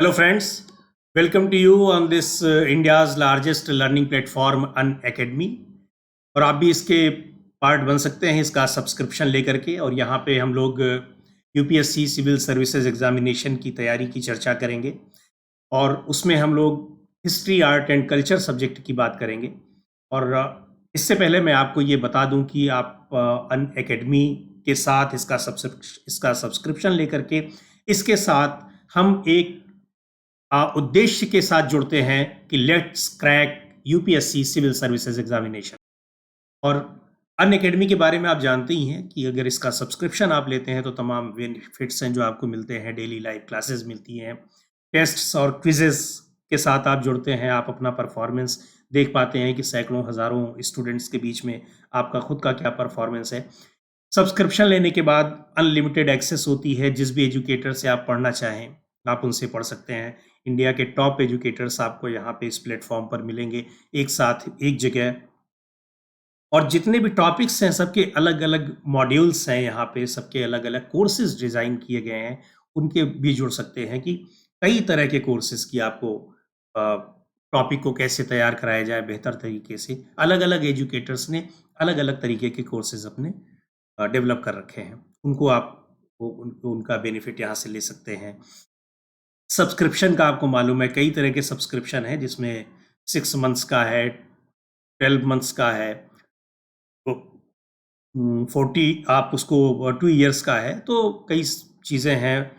Hello, friends. Welcome to you on this India's largest learning platform, Unacademy. और आप भी इसके पार्ट बन सकते हैं इसका सब्सक्रिप्शन लेकर के। और यहाँ पे हम लोग यूपीएससी सिविल सर्विसेज एग्जामिनेशन की तैयारी की चर्चा करेंगे और उसमें हम लोग history, art and culture subject की बात करेंगे। और इससे पहले मैं आपको ये बता दूं कि आप अनअकैडमी के साथ इसका सब्सक्रिप्शन लेकर के इसके साथ हम एक उद्देश्य के साथ जुड़ते हैं कि let's crack UPSC civil services examination. और अनअकैडमी के बारे में आप जानते ही हैं कि अगर इसका सब्सक्रिप्शन आप लेते हैं तो तमाम बेनिफिट्स हैं जो आपको मिलते हैं। डेली लाइव क्लासेस मिलती हैं, टेस्ट्स और क्विजेस के साथ आप जुड़ते हैं, आप अपना परफॉर्मेंस देख पाते हैं कि सैकड़ों हज़ारों स्टूडेंट्स के बीच में आपका खुद का क्या परफॉर्मेंस है। सब्सक्रिप्शन लेने के बाद अनलिमिटेड एक्सेस होती है, जिस भी एजुकेटर से आप पढ़ना चाहें आप उनसे पढ़ सकते हैं। इंडिया के टॉप एजुकेटर्स आपको यहाँ पे इस प्लेटफॉर्म पर मिलेंगे एक साथ एक जगह। और जितने भी टॉपिक्स हैं सबके अलग अलग मॉड्यूल्स हैं, यहाँ पे सबके अलग अलग कोर्सेज डिज़ाइन किए गए हैं, उनके भी जुड़ सकते हैं कि कई तरह के कोर्सेज की आपको टॉपिक को कैसे तैयार कराया जाए बेहतर तरीके से। अलग अलग एजुकेटर्स ने अलग अलग तरीके के कोर्सेज अपने डेवलप कर रखे हैं, उनको उनका बेनिफिट यहाँ से ले सकते हैं। सब्सक्रिप्शन का आपको मालूम है कई तरह के सब्सक्रिप्शन है, जिसमें 6 मंथ्स का है, 12 मंथ्स का है, 40 आप उसको 2 ईयर्स का है, तो कई चीज़ें हैं।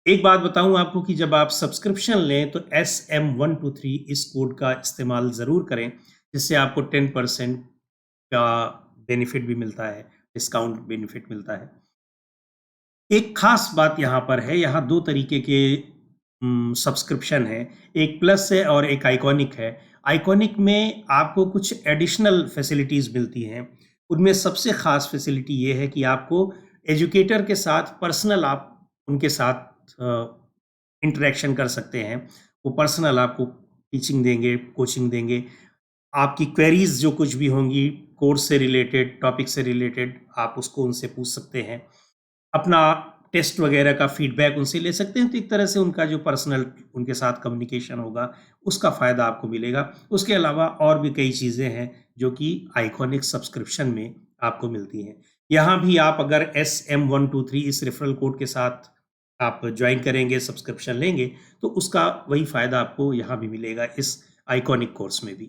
एक बात बताऊं आपको कि जब आप सब्सक्रिप्शन लें तो SM123 इस कोड का इस्तेमाल ज़रूर करें, जिससे आपको 10% का बेनिफिट भी मिलता है, डिस्काउंट बेनिफिट मिलता है। एक खास बात यहाँ पर है, यहाँ 2 तरीके के सब्सक्रिप्शन है, एक प्लस है और एक आइकॉनिक है। आइकॉनिक में आपको कुछ एडिशनल फैसिलिटीज़ मिलती हैं। उनमें सबसे ख़ास फैसिलिटी ये है कि आपको एजुकेटर के साथ पर्सनल आप उनके साथ इंटरेक्शन कर सकते हैं। वो पर्सनल आपको टीचिंग देंगे, कोचिंग देंगे। आपकी क्वेरीज जो कुछ भी होंगी कोर्स से रिलेटेड, टॉपिक से रिलेटेड, आप उसको उनसे पूछ सकते हैं। अपना टेस्ट वगैरह का फीडबैक उनसे ले सकते हैं। तो एक तरह से उनका जो पर्सनल उनके साथ कम्युनिकेशन होगा उसका फ़ायदा आपको मिलेगा। उसके अलावा और भी कई चीज़ें हैं जो कि आइकॉनिक सब्सक्रिप्शन में आपको मिलती हैं। यहाँ भी आप अगर SM123 इस रेफरल कोड के साथ आप ज्वाइन करेंगे, सब्सक्रिप्शन लेंगे, तो उसका वही फ़ायदा आपको यहाँ भी मिलेगा इस आइकॉनिक कोर्स में भी।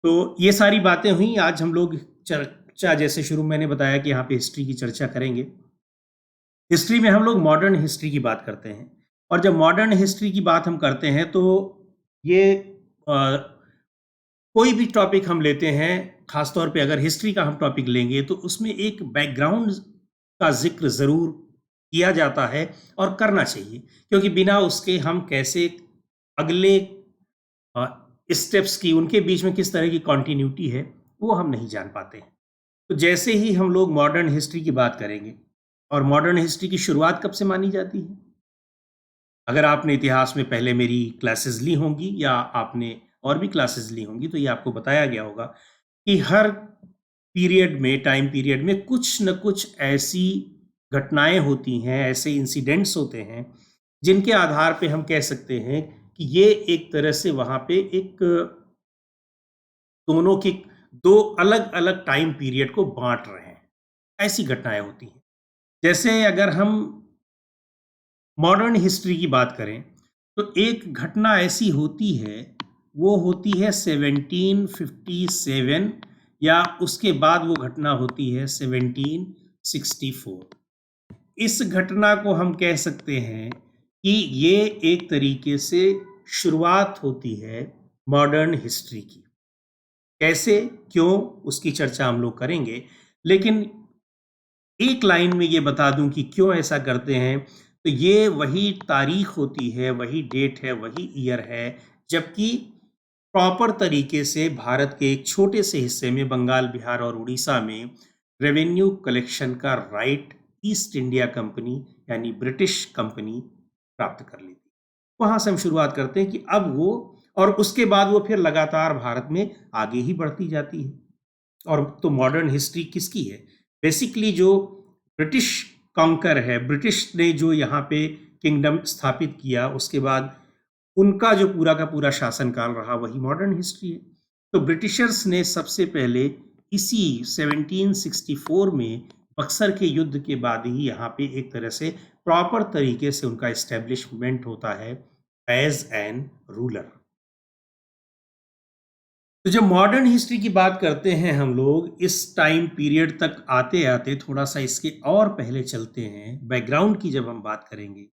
तो ये सारी बातें हुई। आज हम लोग चर्चा, जैसे शुरू मैंने बताया कि यहाँ पे हिस्ट्री की चर्चा करेंगे। हिस्ट्री में हम लोग मॉडर्न हिस्ट्री की बात करते हैं, और जब मॉडर्न हिस्ट्री की बात हम करते हैं तो ये कोई भी टॉपिक हम लेते हैं, खासतौर पे अगर हिस्ट्री का हम टॉपिक लेंगे तो उसमें एक बैकग्राउंड का जिक्र ज़रूर किया जाता है और करना चाहिए, क्योंकि बिना उसके हम कैसे अगले स्टेप्स की, उनके बीच में किस तरह की कॉन्टिन्यूटी है, वो हम नहीं जान पाते हैं। तो जैसे ही हम लोग मॉडर्न हिस्ट्री की बात करेंगे, और मॉडर्न हिस्ट्री की शुरुआत कब से मानी जाती है? अगर आपने इतिहास में पहले मेरी क्लासेस ली होंगी या आपने और भी क्लासेस ली होंगी तो ये आपको बताया गया होगा कि हर पीरियड में, टाइम पीरियड में कुछ न कुछ ऐसी घटनाएं होती हैं, ऐसे इंसिडेंट्स होते हैं जिनके आधार पे हम कह सकते हैं कि ये एक तरह से वहाँ पे एक दोनों की 2 अलग-अलग टाइम पीरियड को बाँट रहे हैं। ऐसी घटनाएँ होती हैं। जैसे अगर हम मॉडर्न हिस्ट्री की बात करें तो एक घटना ऐसी होती है, वो होती है 1757, या उसके बाद वो घटना होती है 1764। इस घटना को हम कह सकते हैं कि ये एक तरीके से शुरुआत होती है मॉडर्न हिस्ट्री की। कैसे, क्यों, उसकी चर्चा हम लोग करेंगे, लेकिन एक लाइन में ये बता दूं कि क्यों ऐसा करते हैं। तो ये वही तारीख होती है, वही डेट है, वही ईयर है, जबकि प्रॉपर तरीके से भारत के एक छोटे से हिस्से में, बंगाल, बिहार और उड़ीसा में, रेवेन्यू कलेक्शन का राइट ईस्ट इंडिया कंपनी यानी ब्रिटिश कंपनी प्राप्त कर ली थी। वहां से हम शुरुआत करते हैं कि अब वो, और उसके बाद वो फिर लगातार भारत में आगे ही बढ़ती जाती है। और तो मॉडर्न हिस्ट्री किसकी है? बेसिकली जो ब्रिटिश कॉन्कर है, ब्रिटिश ने जो यहाँ पे किंगडम स्थापित किया, उसके बाद उनका जो पूरा का पूरा शासनकाल रहा वही मॉडर्न हिस्ट्री है। तो ब्रिटिशर्स ने सबसे पहले इसी 1764 में बक्सर के युद्ध के बाद ही यहाँ पे एक तरह से प्रॉपर तरीके से उनका एस्टेब्लिशमेंट होता है एज एन रूलर। तो जब मॉडर्न हिस्ट्री की बात करते हैं हम लोग, इस टाइम पीरियड तक आते आते थोड़ा सा इसके और पहले चलते हैं, बैकग्राउंड की जब हम बात करेंगे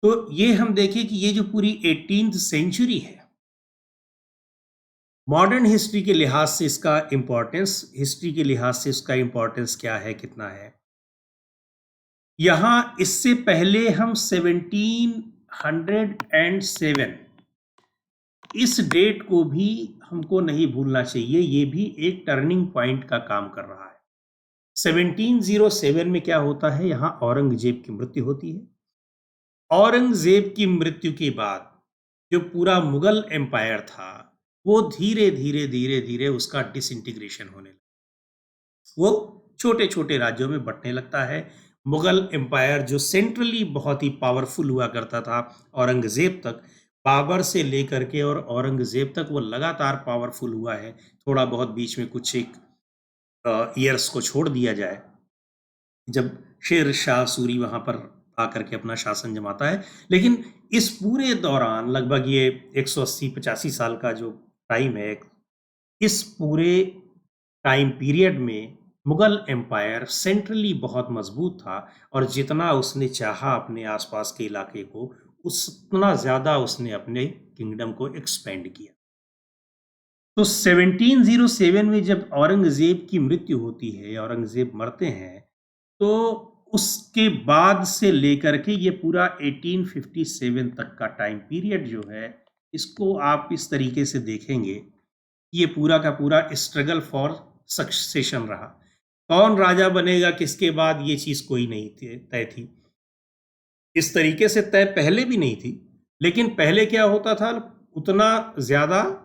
तो ये हम देखें कि ये जो पूरी 18th सेंचुरी है, मॉडर्न हिस्ट्री के लिहाज से इसका इंपॉर्टेंस, हिस्ट्री के लिहाज से इसका इंपॉर्टेंस क्या है, कितना है। यहाँ इससे पहले हम 1707 इस डेट को भी हमको नहीं भूलना चाहिए, ये भी एक टर्निंग पॉइंट का काम कर रहा है। 1707 में क्या होता है, यहाँ औरंगजेब की मृत्यु होती है। औरंगजेब की मृत्यु के बाद जो पूरा मुगल एम्पायर था वो धीरे धीरे धीरे धीरे उसका डिसइंटीग्रेशन होने लगा, वो छोटे छोटे राज्यों में बंटने लगता है। मुगल एम्पायर जो सेंट्रली बहुत ही पावरफुल हुआ करता था औरंगजेब तक, बाबर से लेकर के और औरंगजेब तक वो लगातार पावरफुल हुआ है। थोड़ा बहुत बीच में कुछ एक ईयर्स को छोड़ दिया जाए जब शेर शाह सूरी वहां पर आकर के अपना शासन जमाता है, लेकिन इस पूरे दौरान लगभग ये 180-85 साल का जो टाइम है, इस पूरे टाइम पीरियड में मुगल एम्पायर सेंट्रली बहुत मजबूत था और जितना उसने चाहा अपने आसपास के इलाके को, उतना ज़्यादा उसने अपने किंगडम को एक्सपेंड किया। तो 1707 में जब औरंगजेब की मृत्यु होती है, औरंगजेब मरते हैं, तो उसके बाद से लेकर के ये पूरा 1857 तक का टाइम पीरियड जो है, इसको आप इस तरीके से देखेंगे, ये पूरा का पूरा स्ट्रगल फॉर सक्सेशन रहा। कौन राजा बनेगा किसके बाद, ये चीज़ कोई नहीं तय थी। इस तरीके से तय पहले भी नहीं थी, लेकिन पहले क्या होता था, उतना ज़्यादा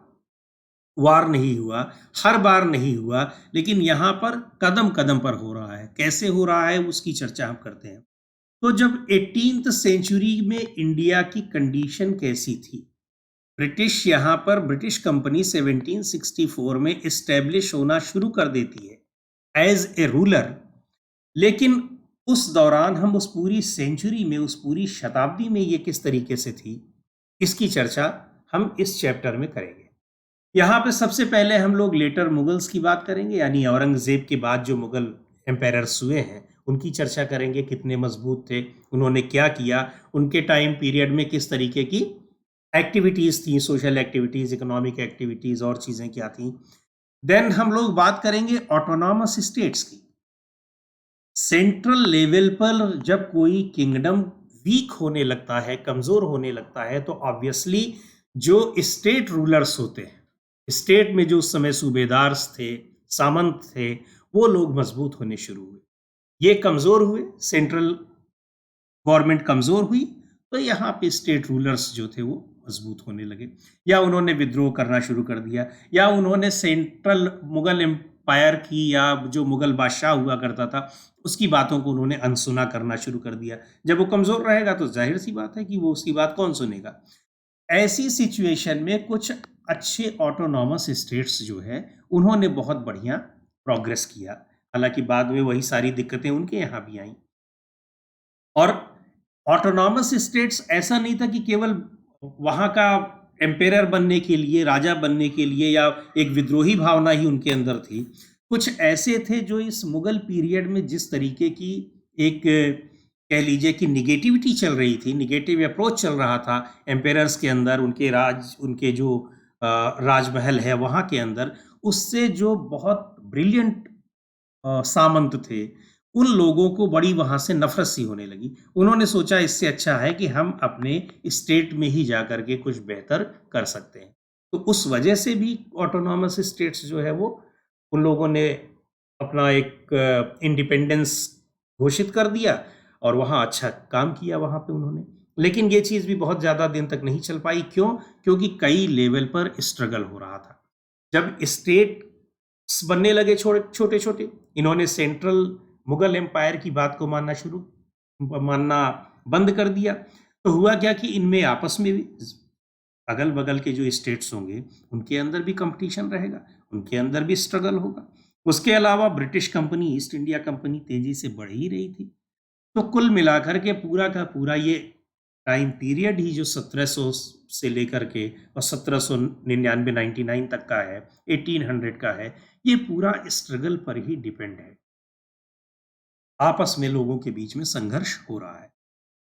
वार नहीं हुआ, हर बार नहीं हुआ, लेकिन यहाँ पर कदम कदम पर हो रहा है। कैसे हो रहा है उसकी चर्चा हम करते हैं। तो जब 18th सेंचुरी में इंडिया की कंडीशन कैसी थी, ब्रिटिश यहाँ पर ब्रिटिश कंपनी 1764 में इस्टेब्लिश होना शुरू कर देती है एज ए रूलर, लेकिन उस दौरान हम उस पूरी सेंचुरी में, उस पूरी शताब्दी में ये किस तरीके से थी, इसकी चर्चा हम इस चैप्टर में करेंगे। यहाँ पे सबसे पहले हम लोग लेटर मुगल्स की बात करेंगे, यानी औरंगजेब के बाद जो मुगल एम्पायर्स हुए हैं उनकी चर्चा करेंगे, कितने मजबूत थे, उन्होंने क्या किया, उनके टाइम पीरियड में किस तरीके की एक्टिविटीज़ थी, सोशल एक्टिविटीज़, इकोनॉमिक एक्टिविटीज़ और चीज़ें क्या थी। देन हम लोग बात करेंगे ऑटोनॉमस स्टेट्स की। सेंट्रल लेवल पर जब कोई किंगडम वीक होने लगता है, कमज़ोर होने लगता है, तो ऑब्वियसली जो स्टेट रूलर्स होते हैं, स्टेट में जो उस समय सूबेदार थे, सामंत थे, वो लोग मजबूत होने शुरू हुए। ये कमज़ोर हुए, सेंट्रल गवर्नमेंट कमज़ोर हुई, तो यहाँ पे स्टेट रूलर्स जो थे वो मजबूत होने लगे, या उन्होंने विद्रोह करना शुरू कर दिया, या उन्होंने सेंट्रल मुगल एम्पायर की या जो मुगल बादशाह हुआ करता था उसकी बातों को उन्होंने अनसुना करना शुरू कर दिया। जब वो कमज़ोर रहेगा तो जाहिर सी बात है कि वो उसकी बात कौन सुनेगा। ऐसी सिचुएशन में कुछ अच्छे ऑटोनॉमस स्टेट्स जो है उन्होंने बहुत बढ़िया प्रोग्रेस किया, हालांकि बाद में वही सारी दिक्कतें उनके यहाँ भी आई। और ऑटोनॉमस स्टेट्स ऐसा नहीं था कि केवल वहाँ का एम्पेरर बनने के लिए, राजा बनने के लिए, या एक विद्रोही भावना ही उनके अंदर थी। कुछ ऐसे थे जो इस मुगल पीरियड में जिस तरीके की एक कह लीजिए कि निगेटिविटी चल रही थी, निगेटिव अप्रोच चल रहा था एम्पेरर्स के अंदर, उनके जो राजमहल है वहाँ के अंदर, उससे जो बहुत ब्रिलियंट सामंत थे, उन लोगों को बड़ी वहाँ से नफरत सी होने लगी। उन्होंने सोचा इससे अच्छा है कि हम अपने स्टेट में ही जा कर के कुछ बेहतर कर सकते हैं। तो उस वजह से भी ऑटोनॉमस स्टेट्स जो है वो उन लोगों ने अपना एक इंडिपेंडेंस घोषित कर दिया और वहाँ अच्छा काम किया वहाँ पे उन्होंने। लेकिन ये चीज़ भी बहुत ज़्यादा दिन तक नहीं चल पाई। क्यों? क्योंकि कई लेवल पर स्ट्रगल हो रहा था। जब स्टेट बनने लगे छोटे छोटे, इन्होंने सेंट्रल मुगल एम्पायर की बात को मानना बंद कर दिया, तो हुआ क्या कि इनमें आपस में भी अगल-बगल के जो स्टेट्स होंगे, उनके अंदर भी कंपटीशन रहेगा, उनके अंदर भी स्ट्रगल होगा। उसके अलावा British company, east India company तेज़ी से बढ़ ही रही थी। तो कुल मिलाकर के पूरा का पूरा ये टाइम पीरियड ही जो 1700 से लेकर के और 1799 99 तक का है, 1800 का है, ये पूरा स्ट्रगल पर ही डिपेंड है। आपस में लोगों के बीच में संघर्ष हो रहा है।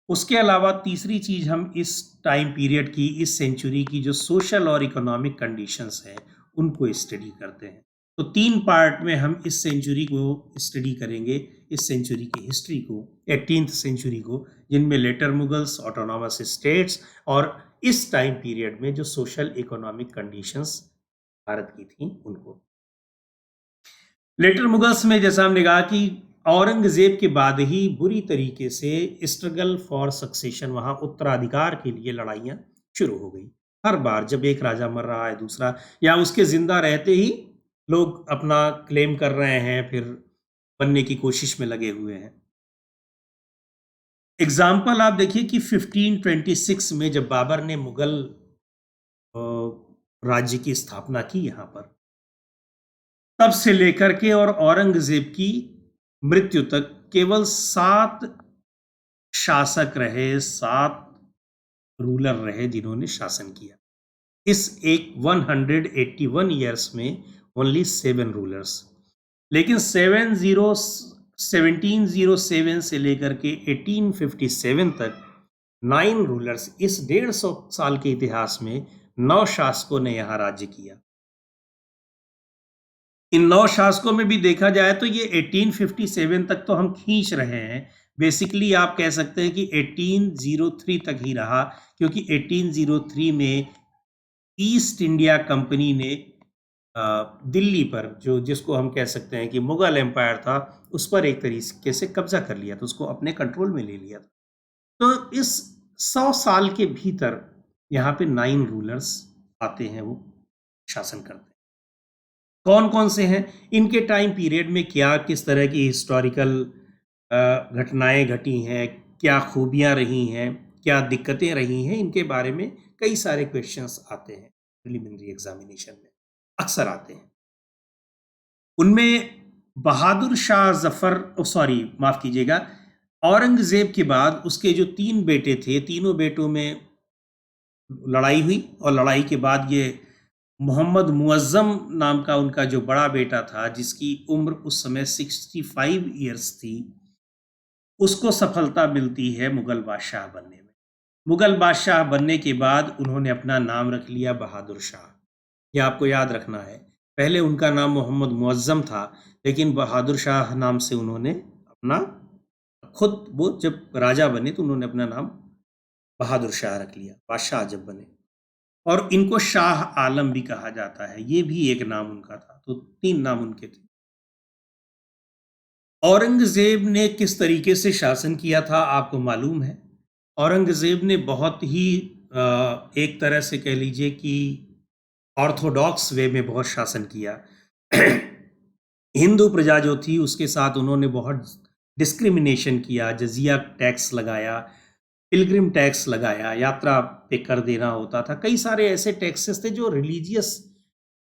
उसके अलावा तीसरी चीज हम इस टाइम पीरियड की, इस सेंचुरी की जो सोशल और इकोनॉमिक कंडीशंस हैं, उनको स्टडी करते हैं। तो 3 पार्ट में हम इस सेंचुरी को स्टडी करेंगे, इस सेंचुरी की हिस्ट्री को, 18th सेंचुरी को, जिनमें लेटर मुगल्स, ऑटोनॉमस स्टेट्स और इस टाइम पीरियड में जो सोशल इकोनॉमिक कंडीशंस भारत की थी उनको। लेटर मुगल्स में जैसा हमने कहा कि औरंगजेब के बाद ही बुरी तरीके से स्ट्रगल फॉर सक्सेशन, वहां उत्तराधिकार के लिए लड़ाइयां शुरू हो गई। हर बार जब एक राजा मर रहा है, दूसरा, या उसके जिंदा रहते ही लोग अपना क्लेम कर रहे हैं, फिर बनने की कोशिश में लगे हुए हैं। एग्जाम्पल आप देखिए कि 1526 में जब बाबर ने मुगल अ, राज्य की स्थापना की यहाँ पर, तब से लेकर के और औरंगजेब की मृत्यु तक केवल 7 शासक रहे, 7 रूलर रहे जिन्होंने शासन किया। इस एक 181 ईयर्स में ओनली 7 रूलर्स। लेकिन 1707 से लेकर के 1857 तक 9 रूलर्स, इस 150 साल के इतिहास में 9 शासकों ने यहां राज्य किया। इन 9 शासकों में भी देखा जाए तो ये 1857 तक तो हम खींच रहे हैं। बेसिकली आप कह सकते हैं कि 1803 तक ही रहा, क्योंकि 1803 में ईस्ट इंडिया कंपनी ने दिल्ली पर, जो जिसको हम कह सकते हैं कि मुगल एम्पायर था, उस पर एक तरीके से कब्जा कर लिया था, उसको अपने कंट्रोल में ले लिया था। तो इस 100 साल के भीतर यहाँ पे 9 रूलर्स आते हैं, वो शासन करते हैं। कौन कौन से हैं, इनके टाइम पीरियड में क्या किस तरह की हिस्टोरिकल घटनाएं घटी हैं, क्या खूबियां रही हैं, क्या दिक्कतें रही हैं, इनके बारे में कई सारे क्वेश्चंस आते हैं प्रिलिमिनरी एग्जामिनेशन में, अक्सर आते हैं। उनमें बहादुर शाह जफर, सॉरी माफ कीजिएगा, औरंगजेब के बाद उसके जो 3 बेटे थे, तीनों बेटों में लड़ाई हुई, और लड़ाई के बाद ये मोहम्मद मुअज्जम नाम का उनका जो बड़ा बेटा था, जिसकी उम्र उस समय 65 ईयर्स थी, उसको सफलता मिलती है मुगल बादशाह बनने में। मुगल बादशाह बनने के बाद उन्होंने अपना नाम रख लिया बहादुर शाह। यह आपको याद रखना है, पहले उनका नाम मोहम्मद मुअज्जम था, लेकिन बहादुर शाह नाम से उन्होंने अपना, खुद वो जब राजा बने तो उन्होंने अपना नाम बहादुर शाह रख लिया, बादशाह जब बने। और इनको शाह आलम भी कहा जाता है, ये भी एक नाम उनका था। तो 3 नाम उनके थे। औरंगजेब ने किस तरीके से शासन किया था आपको मालूम है। औरंगजेब ने बहुत ही एक तरह से कह लीजिए कि ऑर्थोडॉक्स वे में बहुत शासन किया। हिंदू प्रजा जो थी उसके साथ उन्होंने बहुत डिस्क्रिमिनेशन किया, जजिया टैक्स लगाया, पिलग्रिम टैक्स लगाया, यात्रा पे कर देना होता था। कई सारे ऐसे टैक्सेस थे जो रिलीजियस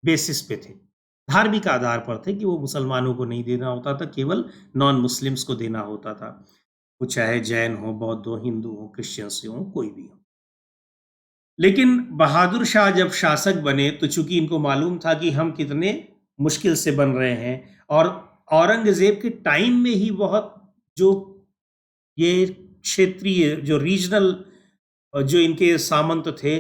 बेसिस पे थे, धार्मिक आधार पर थे, कि वो मुसलमानों को नहीं देना होता था, केवल नॉन मुस्लिम्स को देना होता था, वो चाहे जैन हो, बौद्ध हो, हिंदू हो, क्रिश्चियंस हो, कोई भी हो। लेकिन बहादुर शाह जब शासक बने तो चूंकि इनको मालूम था कि हम कितने मुश्किल से बन रहे हैं, और औरंगजेब के टाइम में ही बहुत जो ये क्षेत्रीय, जो रीजनल, जो इनके सामंत थे,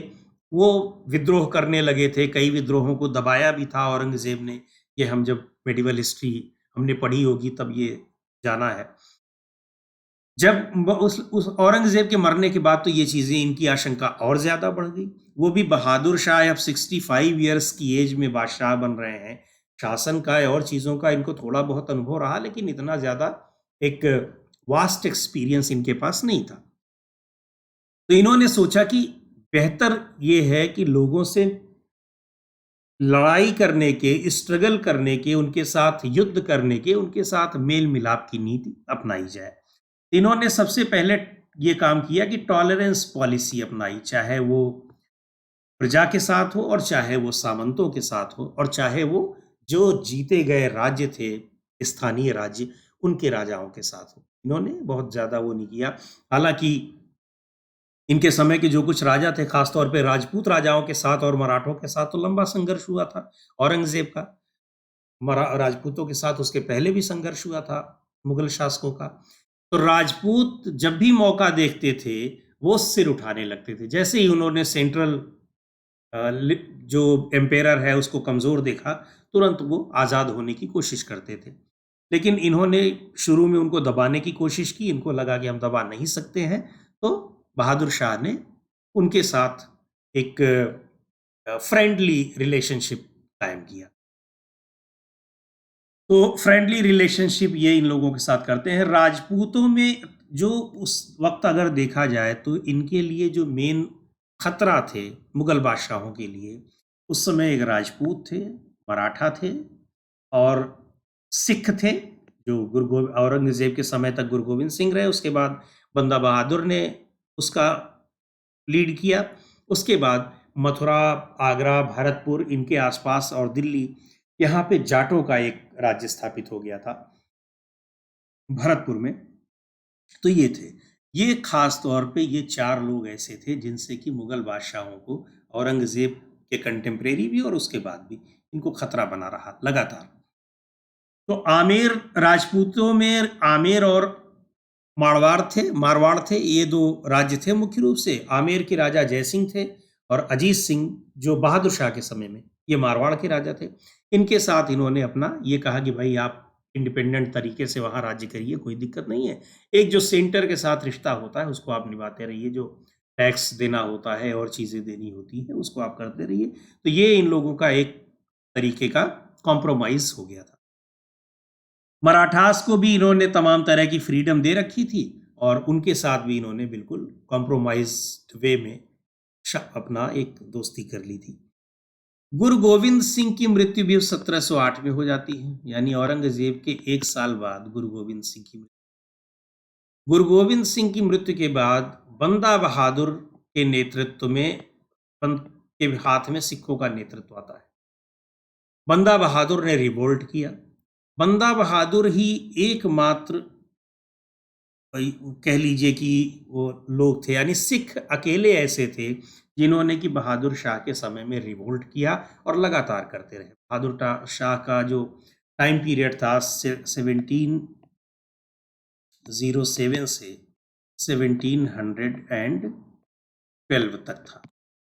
वो विद्रोह करने लगे थे। कई विद्रोहों को दबाया भी था औरंगजेब ने। ये हम जब मेडिवल हिस्ट्री हमने पढ़ी होगी तब ये जाना है। जब उस औरंगजेब के मरने के बाद तो ये चीजें, इनकी आशंका और ज्यादा बढ़ गई। वो भी बहादुर शाह अब 65 ईयर्स की एज में बादशाह बन रहे हैं। शासन का और चीजों का इनको थोड़ा बहुत अनुभव रहा, लेकिन इतना ज्यादा एक वास्ट एक्सपीरियंस इनके पास नहीं था। तो इन्होंने सोचा कि बेहतर ये है कि लोगों से लड़ाई करने के, स्ट्रगल करने के, उनके साथ युद्ध करने के, उनके साथ मेल मिलाप की नीति अपनाई जाए। इन्होंने सबसे पहले ये काम किया कि टॉलरेंस पॉलिसी अपनाई, चाहे वो प्रजा के साथ हो और चाहे वो सामंतों के साथ हो और चाहे वो जो जीते गए राज्य थे, स्थानीय राज्य, उनके राजाओं के साथ हो। इन्होंने बहुत ज़्यादा वो नहीं किया। हालाँकि इनके समय के जो कुछ राजा थे, खासतौर पे राजपूत राजाओं के साथ और मराठों के साथ तो लंबा संघर्ष हुआ था औरंगज़ेब का। राजपूतों के साथ उसके पहले भी संघर्ष हुआ था मुगल शासकों का। तो राजपूत जब भी मौका देखते थे, वो सिर उठाने लगते थे। जैसे ही उन्होंने सेंट्रल जो एम्पेरर है उसको कमज़ोर देखा, तुरंत वो आज़ाद होने की कोशिश करते थे। लेकिन इन्होंने शुरू में उनको दबाने की कोशिश की, इनको लगा कि हम दबा नहीं सकते हैं, तो बहादुर शाह ने उनके साथ एक फ्रेंडली रिलेशनशिप कायम किया। तो फ्रेंडली रिलेशनशिप ये इन लोगों के साथ करते हैं। राजपूतों में जो उस वक्त अगर देखा जाए तो इनके लिए जो मेन खतरा थे मुगल बादशाहों के लिए, उस समय एक राजपूत थे, मराठा थे और सिख थे, जो औरंगजेब के समय तक गुरु गोविंद सिंह रहे। उसके बाद बंदा बहादुर ने उसका लीड किया। उसके बाद मथुरा, आगरा, भरतपुर, इनके आसपास और दिल्ली, यहाँ पे जाटों का एक राज्य स्थापित हो गया था भरतपुर में। तो ये थे, ये खास तौर पे ये 4 लोग ऐसे थे जिनसे कि मुगल बादशाहों को, औरंगजेब के कंटेम्प्रेरी भी और उसके बाद भी, इनको खतरा बना रहा लगातार। तो आमेर राजपूतों में आमेर और मारवाड़ थे, ये 2 राज्य थे मुख्य रूप से। आमेर के राजा जयसिंह थे और अजीत सिंह जो बहादुर शाह के समय में, ये मारवाड़ के राजा थे। इनके साथ इन्होंने अपना ये कहा कि भाई आप इंडिपेंडेंट तरीके से वहाँ राज्य करिए, कोई दिक्कत नहीं है। एक जो सेंटर के साथ रिश्ता होता है उसको आप निभाते रहिए, जो टैक्स देना होता है और चीज़ें देनी होती है उसको आप करते रहिए। तो ये इन लोगों का एक तरीके का कॉम्प्रोमाइज़ हो गया था। मराठास को भी इन्होंने तमाम तरह की फ्रीडम दे रखी थी और उनके साथ भी इन्होंने बिल्कुल कॉम्प्रोमाइज्ड वे में अपना एक दोस्ती कर ली थी। गुरु गोविंद सिंह की मृत्यु भी 1708 में हो जाती है, यानी औरंगजेब के 1 साल बाद गुरु गोविंद सिंह की मृत्यु। गुरु गोविंद सिंह की मृत्यु के बाद बंदा बहादुर के नेतृत्व में, के हाथ में सिखों का नेतृत्व आता है। बंदा बहादुर ने रिवोल्ट किया। बंदा बहादुर ही एकमात्र कह लीजिए कि वो लोग थे, यानी सिख अकेले ऐसे थे जिन्होंने कि बहादुर शाह के समय में रिवोल्ट किया और लगातार करते रहे। बहादुर शाह का जो टाइम पीरियड था 1707 से 1712 तक था।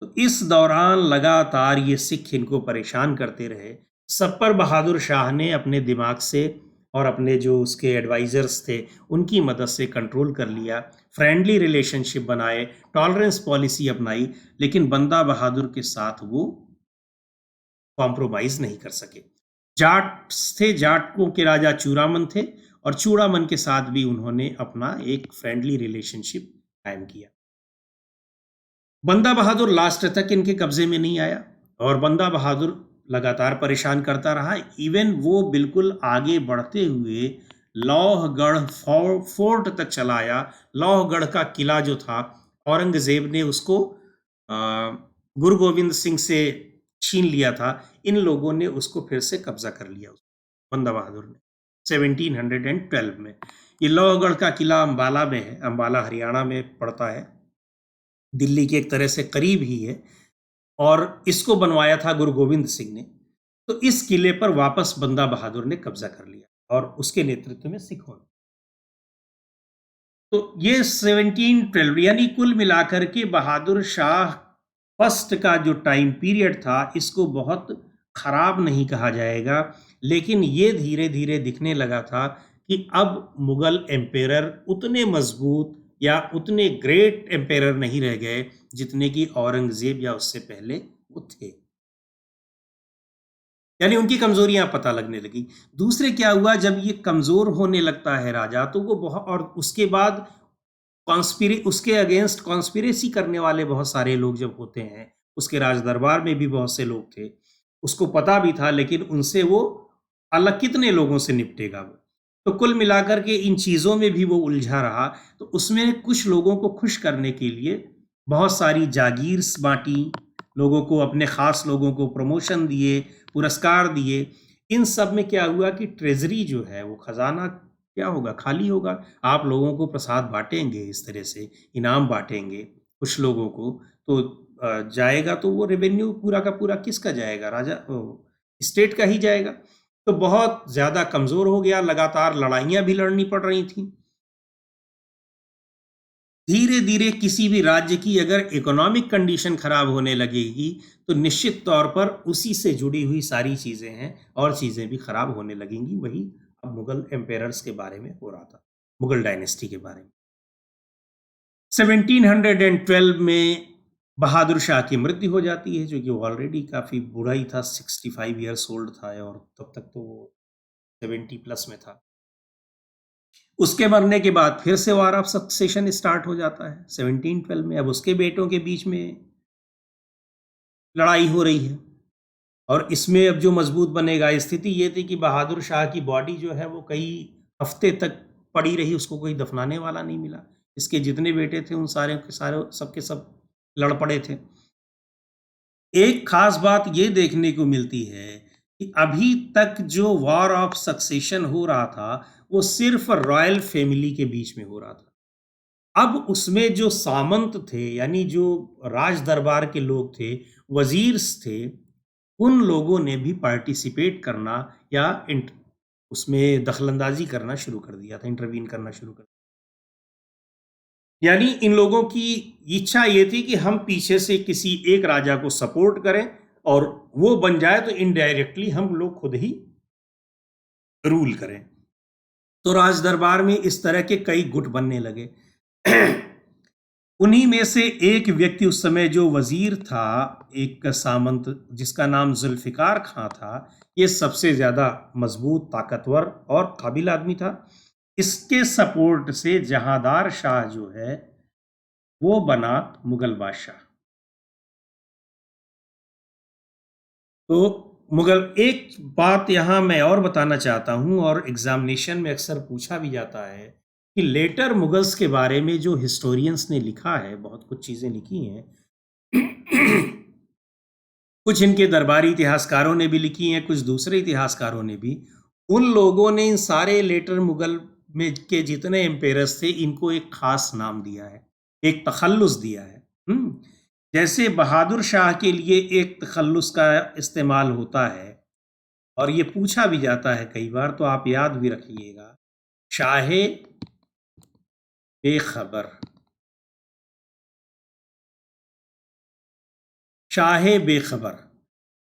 तो इस दौरान लगातार ये सिख इनको परेशान करते रहे। सब पर बहादुर शाह ने अपने दिमाग से और अपने जो उसके एडवाइज़र्स थे उनकी मदद से कंट्रोल कर लिया, फ्रेंडली रिलेशनशिप बनाए, टॉलरेंस पॉलिसी अपनाई, लेकिन बंदा बहादुर के साथ वो कॉम्प्रोमाइज़ नहीं कर सके। जाट थे, जाटों के राजा चूड़ामन थे और चूड़ामन के साथ भी उन्होंने अपना एक फ्रेंडली रिलेशनशिप कायम किया। बंदा बहादुर लास्ट तक इनके कब्जे में नहीं आया और बंदा बहादुर लगातार परेशान करता रहा। इवन वो बिल्कुल आगे बढ़ते हुए लौहगढ़ फोर्ट तक चला आया। लौहगढ़ का किला जो था, औरंगजेब ने उसको गुरु गोविंद सिंह से छीन लिया था। इन लोगों ने उसको फिर से कब्जा कर लिया, बंदा बहादुर ने 1712 में। ये लौहगढ़ का किला अंबाला में है, अंबाला हरियाणा में पड़ता है, दिल्ली के एक तरह से करीब ही है, और इसको बनवाया था गुरु गोविंद सिंह ने। तो इस किले पर वापस बंदा बहादुर ने कब्जा कर लिया और उसके नेतृत्व में सिखों ने। तो ये 1712 यानी कुल मिलाकर के बहादुर शाह फर्स्ट का जो टाइम पीरियड था, इसको बहुत खराब नहीं कहा जाएगा, लेकिन ये धीरे धीरे दिखने लगा था कि अब मुगल एम्पेरर उतने मजबूत या उतने ग्रेट एम्पेरर नहीं रह गए जितने कि औरंगजेब या उससे पहले वो थे, यानी उनकी कमजोरियां पता लगने लगी। दूसरे क्या हुआ, जब ये कमजोर होने लगता है राजा, तो वो बहुत, और उसके बाद उसके अगेंस्ट कॉन्स्पिरेसी करने वाले बहुत सारे लोग जब होते हैं, उसके राज दरबार में भी बहुत से लोग थे, उसको पता भी था, लेकिन उनसे वो अलग कितने लोगों से निपटेगा वो। तो कुल मिलाकर के इन चीज़ों में भी वो उलझा रहा। तो उसमें कुछ लोगों को खुश करने के लिए बहुत सारी जागीर बांटी, लोगों को, अपने ख़ास लोगों को प्रमोशन दिए, पुरस्कार दिए। इन सब में क्या हुआ कि ट्रेज़री जो है वो ख़ज़ाना क्या होगा, खाली होगा। आप लोगों को प्रसाद बाँटेंगे, इस तरह से इनाम बाँटेंगे कुछ लोगों को, तो जाएगा तो वो रेवेन्यू पूरा का पूरा किसका जाएगा, स्टेट का ही जाएगा। तो बहुत ज़्यादा कमज़ोर हो गया, लगातार लड़ाइयाँ भी लड़नी पड़ रही थीं। धीरे धीरे किसी भी राज्य की अगर इकोनॉमिक कंडीशन खराब होने लगेगी तो निश्चित तौर पर उसी से जुड़ी हुई सारी चीज़ें हैं और चीज़ें भी खराब होने लगेंगी। वही अब मुगल एम्पेयर्स के बारे में हो रहा था, मुगल डायनेस्टी के बारे में। 1712 में बहादुर शाह की मृत्यु हो जाती है, जो कि वो ऑलरेडी काफ़ी बूढ़ा ही था, 65 ईयर्स ओल्ड था, और तब तक तो वो 70 प्लस में था। उसके मरने के बाद फिर से वार ऑफ सक्सेशन स्टार्ट हो जाता है 1712 में। अब उसके बेटों के बीच में लड़ाई हो रही है, और इसमें अब जो मजबूत बनेगा, स्थिति ये थी कि बहादुर शाह की बॉडी जो है वो कई हफ्ते तक पड़ी रही, उसको कोई दफनाने वाला नहीं मिला। इसके जितने बेटे थे उन सारे के सारे सबके सब लड़ पड़े थे। एक खास बात ये देखने को मिलती है कि अभी तक जो वॉर ऑफ सक्सेशन हो रहा था वो सिर्फ रॉयल फैमिली के बीच में हो रहा था। अब उसमें जो सामंत थे, यानी जो राज दरबार के लोग थे, वजीर्स थे, उन लोगों ने भी पार्टिसिपेट करना या उसमें दखलंदाजी करना शुरू कर दिया था, इंटरवीन करना शुरू कर दिया। यानी इन लोगों की इच्छा ये थी कि हम पीछे से किसी एक राजा को सपोर्ट करें और वो बन जाए तो इनडायरेक्टली हम लोग खुद ही रूल करें। तो राज दरबार में इस तरह के कई गुट बनने लगे। उन्हीं में से एक व्यक्ति उस समय जो वजीर था, एक सामंत जिसका नाम जुल्फिकार खां था, ये सबसे ज़्यादा मजबूत, ताकतवर और काबिल आदमी था। इसके सपोर्ट से जहांदार शाह जो है वो बना मुगल बादशाह। तो मुगल, एक बात यहाँ मैं और बताना चाहता हूँ, और एग्जामिनेशन में अक्सर पूछा भी जाता है कि लेटर मुगल्स के बारे में जो हिस्टोरियंस ने लिखा है, बहुत कुछ चीज़ें लिखी हैं। कुछ इनके दरबारी इतिहासकारों ने भी लिखी हैं, कुछ दूसरे इतिहासकारों ने भी। उन लोगों ने इन सारे लेटर मुगल में के जितने एम्पेयर्स थे, इनको एक खास नाम दिया है, एक तखल्लुस दिया है। जैसे बहादुर शाह के लिए एक तखल्लुस का इस्तेमाल होता है, और ये पूछा भी जाता है कई बार, तो आप याद भी रखिएगा, शाहे बेखबर। शाहे बेखबर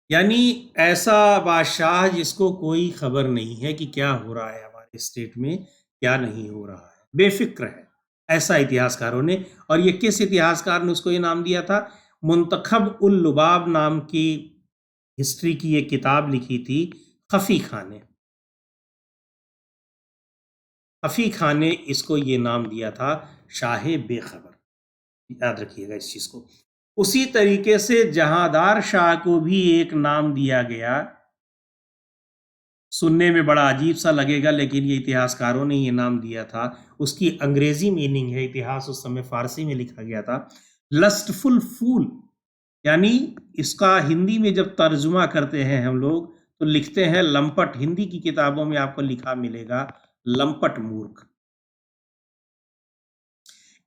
यानी ऐसा बादशाह जिसको कोई खबर नहीं है कि क्या हो रहा है हमारे स्टेट में, क्या नहीं हो रहा है, बेफिक्र है, ऐसा इतिहासकारों ने। और ये किस इतिहासकार ने उसको ये नाम दिया था? मुंतखब उल लुबाब नाम की हिस्ट्री की एक किताब लिखी थी खफी खां ने। खफी खां ने इसको ये नाम दिया था शाहे बेखबर, याद रखिएगा इस चीज को। उसी तरीके से जहांदार शाह को भी एक नाम दिया गया, सुनने में बड़ा अजीब सा लगेगा, लेकिन ये इतिहासकारों ने ये नाम दिया था। उसकी अंग्रेजी मीनिंग है, इतिहास उस समय फारसी में लिखा गया था, लस्टफुल फूल। यानी इसका हिंदी में जब तर्जुमा करते हैं हम लोग तो लिखते हैं लंपट। हिंदी की किताबों में आपको लिखा मिलेगा लंपट मूर्ख।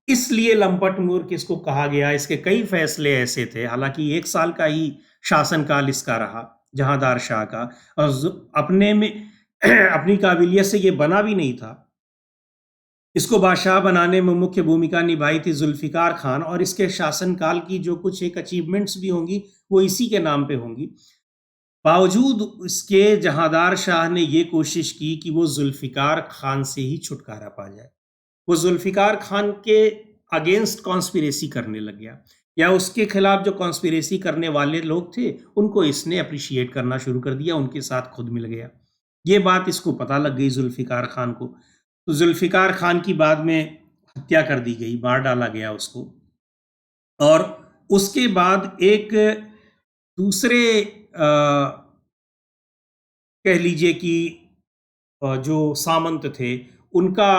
इसलिए लंपट मूर्ख इसको कहा गया। इसके कई फैसले ऐसे थे, हालांकि 1 साल का ही शासनकाल इसका रहा जहांदार शाह का, और अपने में अपनी काबिलियत से ये बना भी नहीं था। इसको बादशाह बनाने में मुख्य भूमिका निभाई थी जुल्फिकार खान, और इसके शासनकाल की जो कुछ एक अचीवमेंट्स भी होंगी वो इसी के नाम पे होंगी। बावजूद इसके जहांदार शाह ने ये कोशिश की कि वो जुल्फिकार खान से ही छुटकारा पा जाए। वो जुल्फिकार खान के अगेंस्ट कॉन्स्पिरेसी करने लग गया, या उसके खिलाफ जो कॉन्स्पिरेसी करने वाले लोग थे उनको इसने अप्रिशिएट करना शुरू कर दिया, उनके साथ खुद मिल गया। ये बात इसको पता लग गई जुल्फिकार खान को, तो जुल्फिकार खान की बाद में हत्या कर दी गई, मार डाला गया उसको। और उसके बाद एक दूसरे कह लीजिए कि जो सामंत थे उनका,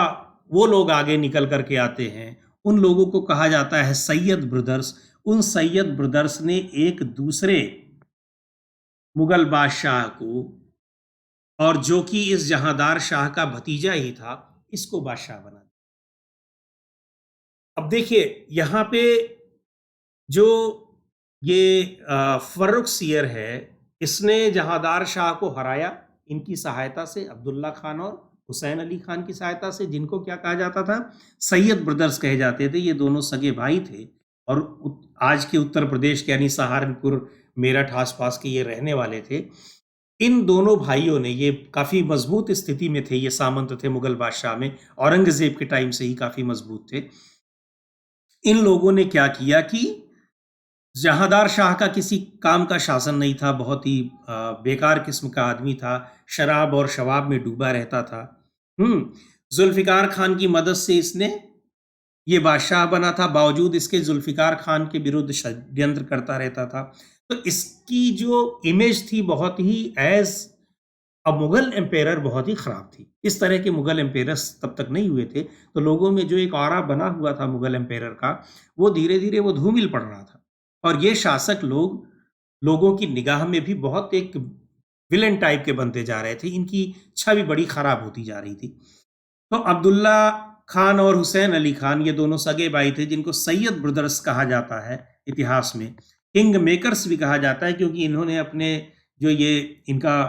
वो लोग आगे निकल करके आते हैं। उन लोगों को कहा जाता है सैयद ब्रदर्स। उन सैयद ब्रदर्स ने एक दूसरे मुगल बादशाह को, और जो कि इस जहांदार शाह का भतीजा ही था, इसको बादशाह बना दिया। अब देखिए यहां पे जो ये फर्रुख सियर है, इसने जहांदार शाह को हराया इनकी सहायता से, अब्दुल्ला खान और हुसैन अली खान की सहायता से, जिनको क्या कहा जाता था, सैयद ब्रदर्स कहे जाते थे। ये दोनों सगे भाई थे और आज के उत्तर प्रदेश के यानी सहारनपुर, मेरठ आसपास के ये रहने वाले थे। इन दोनों भाइयों ने, ये काफी मजबूत स्थिति में थे, ये सामंत थे मुगल बादशाह में, औरंगजेब के टाइम से ही काफी मजबूत थे। इन लोगों ने क्या किया कि जहांदार शाह का किसी काम का शासन नहीं था, बहुत ही बेकार किस्म का आदमी था, शराब और शवाब में डूबा रहता था। जुल्फिकार खान की मदद से इसने ये बादशाह बना था, बावजूद इसके जुल्फिकार खान के विरुद्ध षड्यंत्र करता रहता था। तो इसकी जो इमेज थी बहुत ही एज अ मुगल एम्पेयर बहुत ही खराब थी। इस तरह के मुगल एम्पेयर्स तब तक नहीं हुए थे, तो लोगों में जो एक ऑरा बना हुआ था मुगल एम्पेयर का, वो धीरे धीरे वो धूमिल पड़ रहा था। और ये शासक लोगों की निगाह में भी बहुत एक विलेन टाइप के बनते जा रहे थे, इनकी छवि बड़ी खराब होती जा रही थी। तो अब्दुल्ला खान और हुसैन अली खान, ये दोनों सगे भाई थे, जिनको सैयद ब्रदर्स कहा जाता है इतिहास में, किंग मेकर्स भी कहा जाता है, क्योंकि इन्होंने अपने जो ये इनका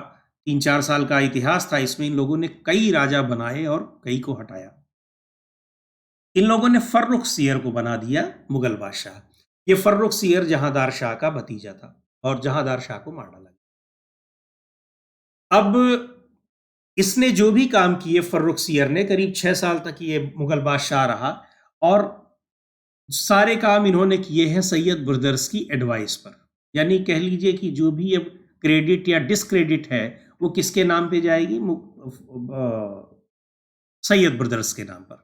3-4 साल का इतिहास था, इसमें इन लोगों ने कई राजा बनाए और कई को हटाया। इन लोगों ने फर्रुख सियर को बना दिया मुगल बादशाह। ये फर्रुख सियर जहांदार शाह का भतीजा था और जहांदार शाह को मार डाला। अब इसने जो भी काम किए फर्रुख सियर ने, करीब 6 साल तक ये मुगल बादशाह रहा, और सारे काम इन्होंने किए हैं सैयद ब्रदर्स की एडवाइस पर। यानी कह लीजिए कि जो भी अब क्रेडिट या डिसक्रेडिट है वो किसके नाम पे जाएगी, सैयद ब्रदर्स के नाम पर।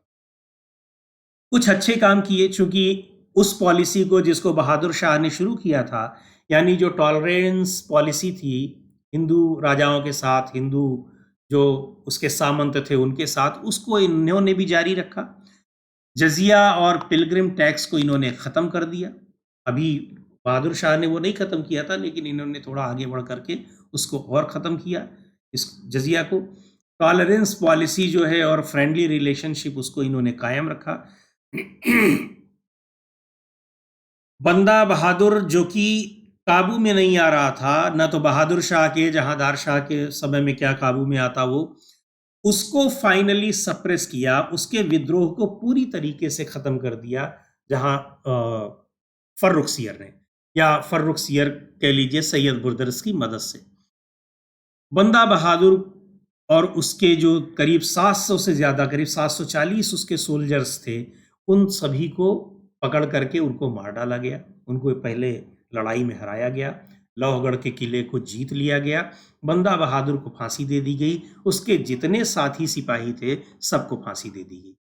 कुछ अच्छे काम किए, चूंकि उस पॉलिसी को जिसको बहादुर शाह ने शुरू किया था, यानी जो टॉलरेंस पॉलिसी थी हिंदू राजाओं के साथ, हिंदू जो उसके सामंत थे उनके साथ, उसको इन्होंने भी जारी रखा। जजिया और पिलग्रिम टैक्स को इन्होंने ख़त्म कर दिया। अभी बहादुर शाह ने वो नहीं ख़त्म किया था, लेकिन इन्होंने थोड़ा आगे बढ़ करके उसको और ख़त्म किया, इस जजिया को। टॉलरेंस पॉलिसी जो है और फ्रेंडली रिलेशनशिप, उसको इन्होंने कायम रखा। बंदा बहादुर जो कि काबू में नहीं आ रहा था, ना तो बहादुर शाह के, जहांदार शाह के समय में क्या काबू में आता, वो उसको फाइनली सप्रेस किया, उसके विद्रोह को पूरी तरीके से खत्म कर दिया जहां फर्रुख सियर ने, या फर्रुख सियर कह लीजिए सैयद ब्रदर्स की मदद से। बंदा बहादुर और उसके जो करीब 700 से ज्यादा, करीब 740 उसके सोल्जर्स थे, उन सभी को पकड़ करके उनको मार डाला गया। उनको पहले लड़ाई में हराया गया, लौहगढ़ के किले को जीत लिया गया, बंदा बहादुर को फांसी दे दी गई, उसके जितने साथी सिपाही थे सबको फांसी दे दी गई।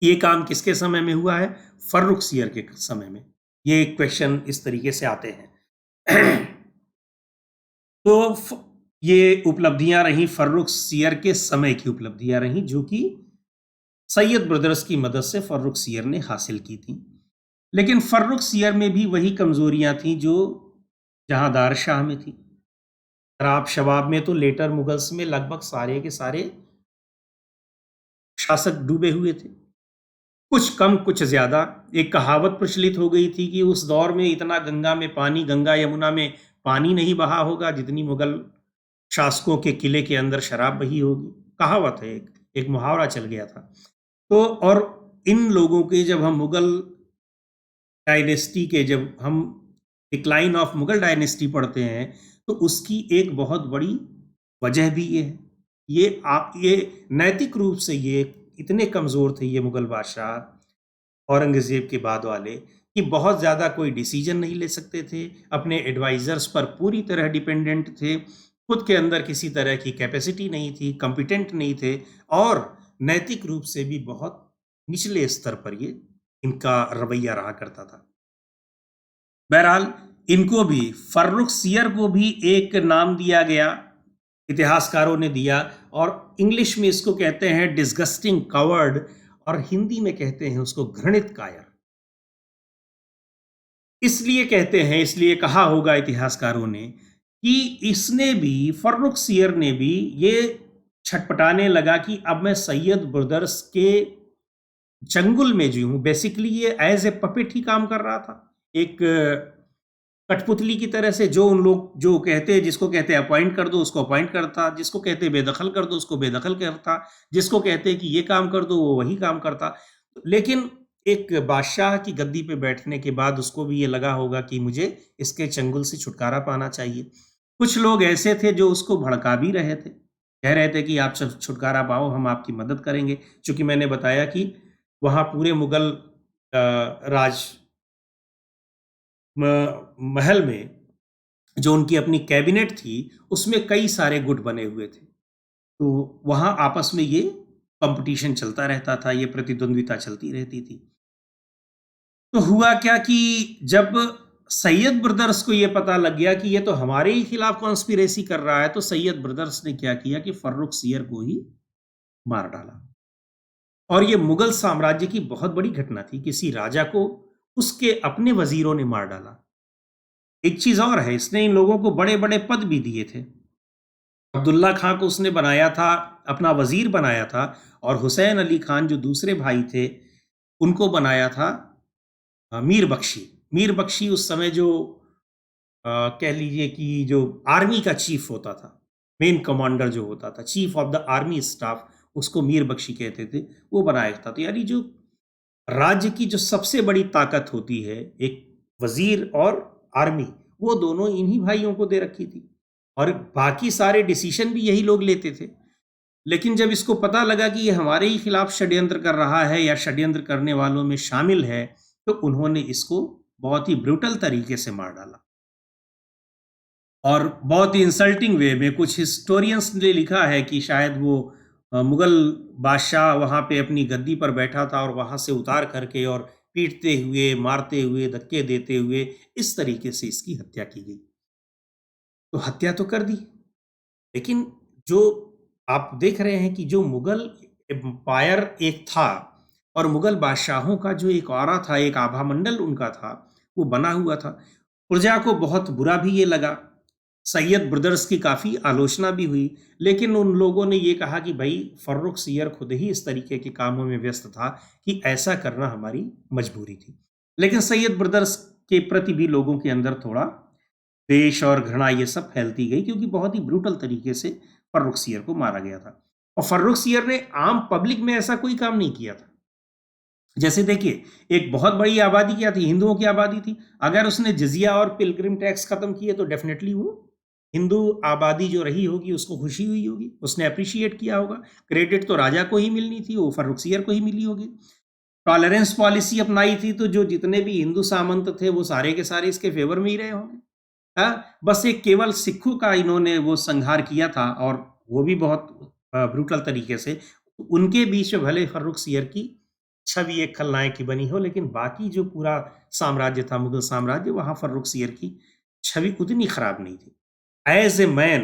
ये काम किसके समय में हुआ है? फर्रुख सियर के समय में। ये क्वेश्चन इस तरीके से आते हैं। तो ये उपलब्धियां रही फर्रुख सियर के समय की उपलब्धियां रही, जो कि सैयद ब्रदर्स की मदद से फर्रुख सियर ने हासिल की थी। लेकिन फर्रुख सियर में भी वही कमजोरियां थी जो जहांदार शाह में थी। शराब शबाब में तो लेटर मुगल्स में लगभग सारे के सारे शासक डूबे हुए थे, कुछ कम कुछ ज्यादा। एक कहावत प्रचलित हो गई थी कि उस दौर में इतना गंगा में पानी, गंगा यमुना में पानी नहीं बहा होगा जितनी मुगल शासकों के किले के अंदर शराब बही होगी। कहावत है, एक मुहावरा चल गया था। तो और इन लोगों के, जब हम मुगल डायनेस्टी के, जब हम डिक्लाइन ऑफ मुगल डायनेस्टी पढ़ते हैं, तो उसकी एक बहुत बड़ी वजह भी ये है। ये नैतिक रूप से ये इतने कमज़ोर थे ये मुगल बादशाह औरंगज़ेब के बाद वाले, कि बहुत ज़्यादा कोई डिसीजन नहीं ले सकते थे, अपने एडवाइज़र्स पर पूरी तरह डिपेंडेंट थे, खुद के अंदर किसी तरह की कैपेसिटी नहीं थी, कॉम्पिटेंट नहीं थे, और नैतिक रूप से भी बहुत निचले स्तर पर ये इनका रवैया रहा करता था। बहरहाल इनको भी, फर्रुख सियर को भी एक नाम दिया गया, इतिहासकारों ने दिया, और इंग्लिश में इसको कहते हैं डिस्गस्टिंग कवर्ड, और हिंदी में कहते हैं उसको घृणित कायर। इसलिए कहते हैं, इसलिए कहा होगा इतिहासकारों ने कि इसने भी, फर्रुख सियर ने भी ये छटपटाने लगा कि अब मैं सैयद ब्रदर्स के चंगुल में जो हूँ। बेसिकली ये एज ए पपेट ही काम कर रहा था, एक कठपुतली की तरह से। जो उन लोग जो कहते हैं, जिसको कहते हैं अपॉइंट कर दो उसको अपॉइंट करता, जिसको कहते हैं बेदखल कर दो उसको बेदखल करता, जिसको कहते हैं कि ये काम कर दो वो वही काम करता। लेकिन एक बादशाह की गद्दी पे बैठने के बाद उसको भी ये लगा होगा कि मुझे इसके चंगुल से छुटकारा पाना चाहिए। कुछ लोग ऐसे थे जो उसको भड़का भी रहे थे, कह रहे थे कि आप सब छुटकारा पाओ, हम आपकी मदद करेंगे। चूंकि मैंने बताया कि वहाँ पूरे मुगल राज महल में जो उनकी अपनी कैबिनेट थी उसमें कई सारे गुट बने हुए थे। तो वहाँ आपस में ये कंपटीशन चलता रहता था, ये प्रतिद्वंद्विता चलती रहती थी। तो हुआ क्या कि जब सैयद ब्रदर्स को ये पता लग गया कि ये तो हमारे ही खिलाफ कॉन्स्पिरेसी कर रहा है, तो सैयद ब्रदर्स ने क्या किया कि फर्रुख सियर को ही मार डाला। और ये मुगल साम्राज्य की बहुत बड़ी घटना थी, किसी राजा को उसके अपने वजीरों ने मार डाला। एक चीज और है, इसने इन लोगों को बड़े बड़े पद भी दिए थे। अब्दुल्ला खां को उसने बनाया था, अपना वजीर बनाया था, और हुसैन अली खान जो दूसरे भाई थे उनको बनाया था मीर बख्शी। मीर बख्शी उस समय जो कह लीजिए कि जो आर्मी का चीफ होता था, मेन कमांडर जो होता था, chief of the army staff, उसको मीर बख्शी कहते थे, वो बनाया था। तो यानी जो राज्य की जो सबसे बड़ी ताकत होती है, एक वजीर और आर्मी, वो दोनों इन्हीं भाइयों को दे रखी थी, और बाकी सारे डिसीजन भी यही लोग लेते थे। लेकिन जब इसको पता लगा कि ये हमारे ही खिलाफ षड्यंत्र कर रहा है या षड्यंत्र करने वालों में शामिल है, तो उन्होंने इसको बहुत ही ब्रूटल तरीके से मार डाला, और बहुत ही इंसल्टिंग वे में। कुछ हिस्टोरियंस ने लिखा है कि शायद वो मुगल बादशाह वहाँ पे अपनी गद्दी पर बैठा था और वहाँ से उतार करके और पीटते हुए, मारते हुए, धक्के देते हुए इस तरीके से इसकी हत्या की गई। तो हत्या तो कर दी, लेकिन जो आप देख रहे हैं कि जो मुगल एम्पायर एक था, और मुगल बादशाहों का जो एक ऑरा था, एक आभामंडल उनका था, वो बना हुआ था। प्रजा को बहुत बुरा भी ये लगा, सैयद ब्रदर्स की काफ़ी आलोचना भी हुई, लेकिन उन लोगों ने ये कहा कि भाई फर्रुख सियर खुद ही इस तरीके के कामों में व्यस्त था कि ऐसा करना हमारी मजबूरी थी। लेकिन सैयद ब्रदर्स के प्रति भी लोगों के अंदर थोड़ा द्वेष और घृणा ये सब फैलती गई, क्योंकि बहुत ही ब्रूटल तरीके से फर्रुख सियर को मारा गया था। और फर्रुख सियर ने आम पब्लिक में ऐसा कोई काम नहीं किया था। जैसे देखिए, एक बहुत बड़ी आबादी क्या थी, हिंदुओं की आबादी थी। अगर उसने जजिया और पिलग्रिम टैक्स खत्म किए तो डेफिनेटली वो हिंदू आबादी जो रही होगी उसको खुशी हुई होगी, उसने अप्रिशिएट किया होगा। क्रेडिट तो राजा को ही मिलनी थी, वो फर्रुख सियर को ही मिली होगी। टॉलरेंस पॉलिसी अपनाई थी, तो जो जितने भी हिंदू सामंत थे वो सारे के सारे इसके फेवर में ही रहे होंगे। हाँ, बस एक केवल सिखों का इन्होंने वो संहार किया था, और वो भी बहुत ब्रूटल तरीके से। उनके बीच में भले फर्रुख सियर की छवि एक खलनायक की बनी हो, लेकिन बाकी जो पूरा साम्राज्य था, मुगल साम्राज्य, वहां फर्रुख सियर की छवि उतनी खराब नहीं थी। As a man,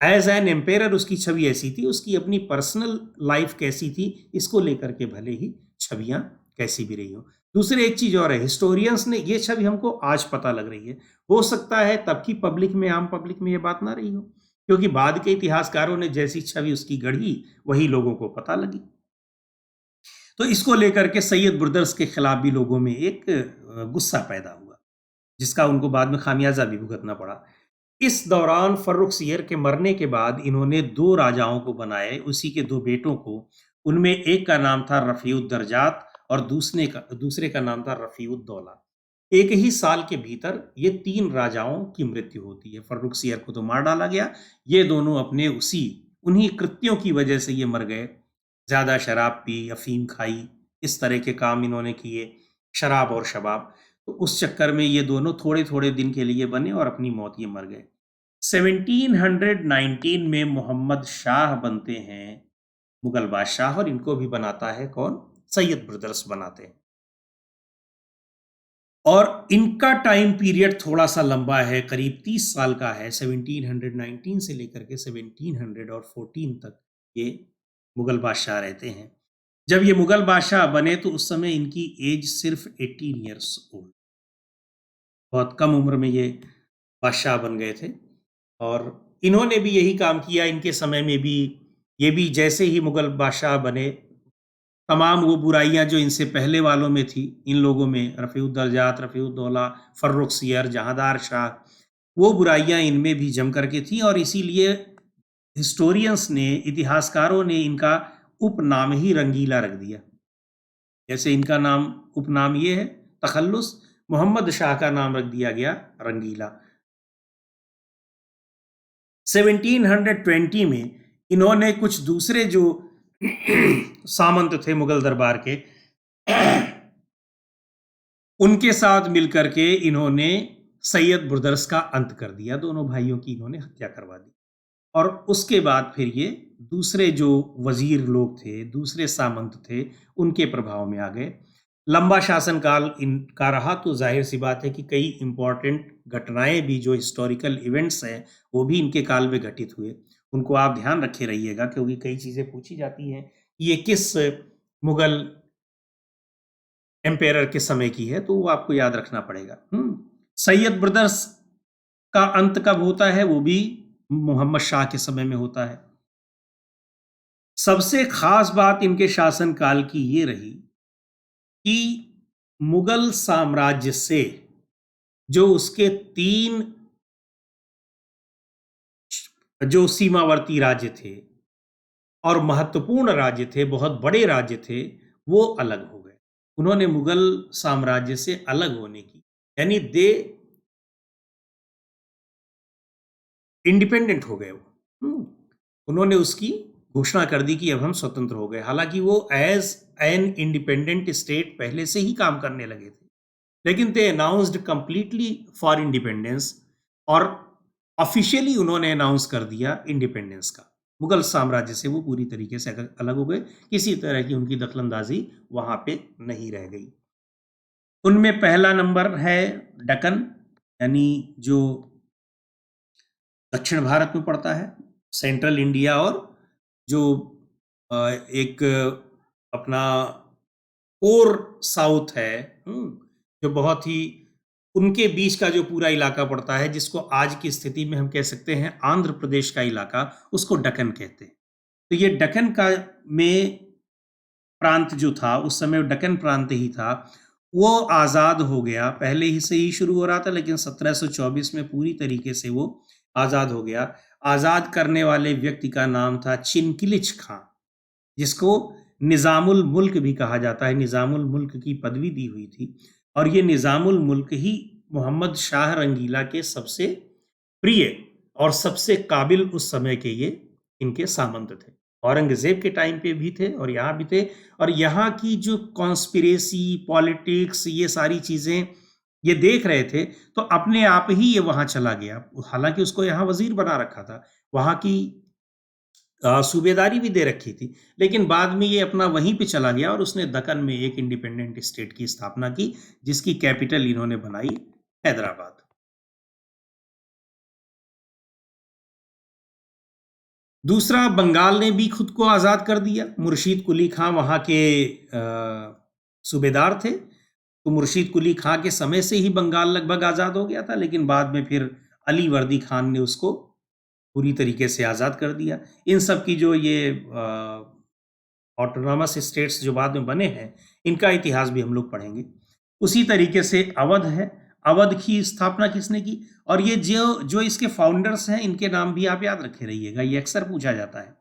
as an emperor उसकी छवि ऐसी थी, उसकी अपनी पर्सनल लाइफ कैसी थी इसको लेकर के भले ही छवियां कैसी भी रही हो। दूसरी एक चीज और है, हिस्टोरियंस ने ये छवि हमको आज पता लग रही है, हो सकता है तब की पब्लिक में, आम पब्लिक में ये बात ना रही हो, क्योंकि बाद के इतिहासकारों ने जैसी छवि उसकी गढ़ी वही लोगों को पता लगी। तो इसको लेकर के सैयद ब्रदर्स के खिलाफ भी लोगों में एक गुस्सा पैदा हुआ, जिसका उनको बाद में खामियाजा भी भुगतना पड़ा। इस दौरान फर्रुख सियर के मरने के बाद इन्होंने दो राजाओं को बनाए, उसी के दो बेटों को। उनमें एक का नाम था रफ़ीउद्दर्जात और दूसरे का नाम था रफ़ीउद्दौला। एक ही साल के भीतर ये तीन राजाओं की मृत्यु होती है। फर्रुख सियर को तो मार डाला गया, ये दोनों अपने उन्हीं कृत्यों की वजह से ये मर गए। ज़्यादा शराब पी, अफीम खाई, इस तरह के काम इन्होंने किए, शराब और शबाब। तो उस चक्कर में ये दोनों थोड़े थोड़े दिन के लिए बने और अपनी मौत ये मर गए। 1719 में मोहम्मद शाह बनते हैं मुगल बादशाह, और इनको भी बनाता है कौन? सैयद ब्रदर्स बनाते हैं। और इनका टाइम पीरियड थोड़ा सा लंबा है, करीब 30 साल का है। 1719 से लेकर के 1714 तक ये मुगल बादशाह रहते हैं। जब ये मुगल बादशाह बने तो उस समय इनकी एज सिर्फ 18 ईयर्स ओल्ड। बहुत कम उम्र में ये बादशाह बन गए थे और इन्होंने भी यही काम किया। इनके समय में भी ये भी जैसे ही मुगल बादशाह बने, तमाम वो बुराइयां जो इनसे पहले वालों में थी, इन लोगों में रफ़ीउद्दर्जात, रफ़ीउद्दौला, फर्रुख सियर, जहांदार शाह, वो बुराइयां इनमें भी जम करके थी और इसीलिए हिस्टोरियंस ने, इतिहासकारों ने इनका उपनाम ही रंगीला रख दिया। जैसे इनका नाम, उपनाम ये है तखल्लुस, मोहम्मद शाह का नाम रख दिया गया रंगीला। 1720 में इन्होंने कुछ दूसरे जो सामंत थे मुगल दरबार के, उनके साथ मिलकर के इन्होंने सैयद ब्रदर्स का अंत कर दिया। दोनों भाइयों की इन्होंने हत्या करवा दी और उसके बाद फिर ये दूसरे जो वजीर लोग थे, दूसरे सामंत थे, उनके प्रभाव में आ गए। लंबा शासनकाल इनका रहा तो जाहिर सी बात है कि कई इंपॉर्टेंट घटनाएं भी, जो हिस्टोरिकल इवेंट्स हैं, वो भी इनके काल में घटित हुए। उनको आप ध्यान रखे रहिएगा क्योंकि कई चीजें पूछी जाती हैं कि ये किस मुगल एम्पायर के समय की है, तो वो आपको याद रखना पड़ेगा। सैयद ब्रदर्स का अंत कब होता है? वो भी मोहम्मद शाह के समय में होता है। सबसे खास बात इनके शासनकाल की ये रही कि मुगल साम्राज्य से जो उसके 3 जो सीमावर्ती राज्य थे और महत्वपूर्ण राज्य थे, बहुत बड़े राज्य थे, वो अलग हो गए। उन्होंने मुगल साम्राज्य से अलग होने की, यानी दे इंडिपेंडेंट हो गए वो। उन्होंने उसकी घोषणा कर दी कि अब हम स्वतंत्र हो गए। हालांकि वो एज एन इंडिपेंडेंट स्टेट पहले से ही काम करने लगे थे, लेकिन दे अनाउंस्ड कंप्लीटली फॉर इंडिपेंडेंस और ऑफिशियली उन्होंने अनाउंस कर दिया इंडिपेंडेंस का। मुगल साम्राज्य से वो पूरी तरीके से अलग हो गए, किसी तरह की उनकी दखलंदाजी वहां पे नहीं रह गई। उनमें पहला नंबर है दक्कन, यानी जो दक्षिण भारत में पड़ता है, सेंट्रल इंडिया, और जो एक अपना कोर साउथ है, जो बहुत ही उनके बीच का जो पूरा इलाका पड़ता है, जिसको आज की स्थिति में हम कह सकते हैं आंध्र प्रदेश का इलाका, उसको दक्कन कहते हैं। तो ये दक्कन का में प्रांत जो था, उस समय दक्कन प्रांत ही था, वो आज़ाद हो गया। पहले ही से ही शुरू हो रहा था, लेकिन 1724 में पूरी तरीके से वो आज़ाद हो गया। आज़ाद करने वाले व्यक्ति का नाम था चिनकिलिच खां, जिसको निज़ामुल मुल्क भी कहा जाता है। निज़ामुल मुल्क की पदवी दी हुई थी और ये निज़ामुल मुल्क ही मोहम्मद शाह रंगीला के सबसे प्रिय और सबसे काबिल उस समय के ये इनके सामंत थे। औरंगजेब के टाइम पे भी थे और यहाँ भी थे। और यहाँ की जो कॉन्स्पिरेसी, पॉलिटिक्स, ये सारी चीजें ये देख रहे थे, तो अपने आप ही ये वहां चला गया। हालांकि उसको यहाँ वजीर बना रखा था, वहां की सूबेदारी भी दे रखी थी, लेकिन बाद में ये अपना वहीं पे चला गया और उसने दक्कन में एक इंडिपेंडेंट स्टेट की स्थापना की, जिसकी कैपिटल इन्होंने बनाई हैदराबाद। दूसरा, बंगाल ने भी खुद को आज़ाद कर दिया। मुर्शीद कुली खां वहाँ के सूबेदार थे, तो मुर्शीद कुली खां के समय से ही बंगाल लगभग आज़ाद हो गया था, लेकिन बाद में फिर अली वर्दी खान ने उसको पूरी तरीके से आज़ाद कर दिया। इन सब की जो ये ऑटोनॉमस स्टेट्स जो बाद में बने हैं, इनका इतिहास भी हम लोग पढ़ेंगे। उसी तरीके से अवध है। अवध की स्थापना किसने की? और ये जो जो इसके फाउंडर्स हैं, इनके नाम भी आप याद रखे रहिएगा, ये अक्सर पूछा जाता है।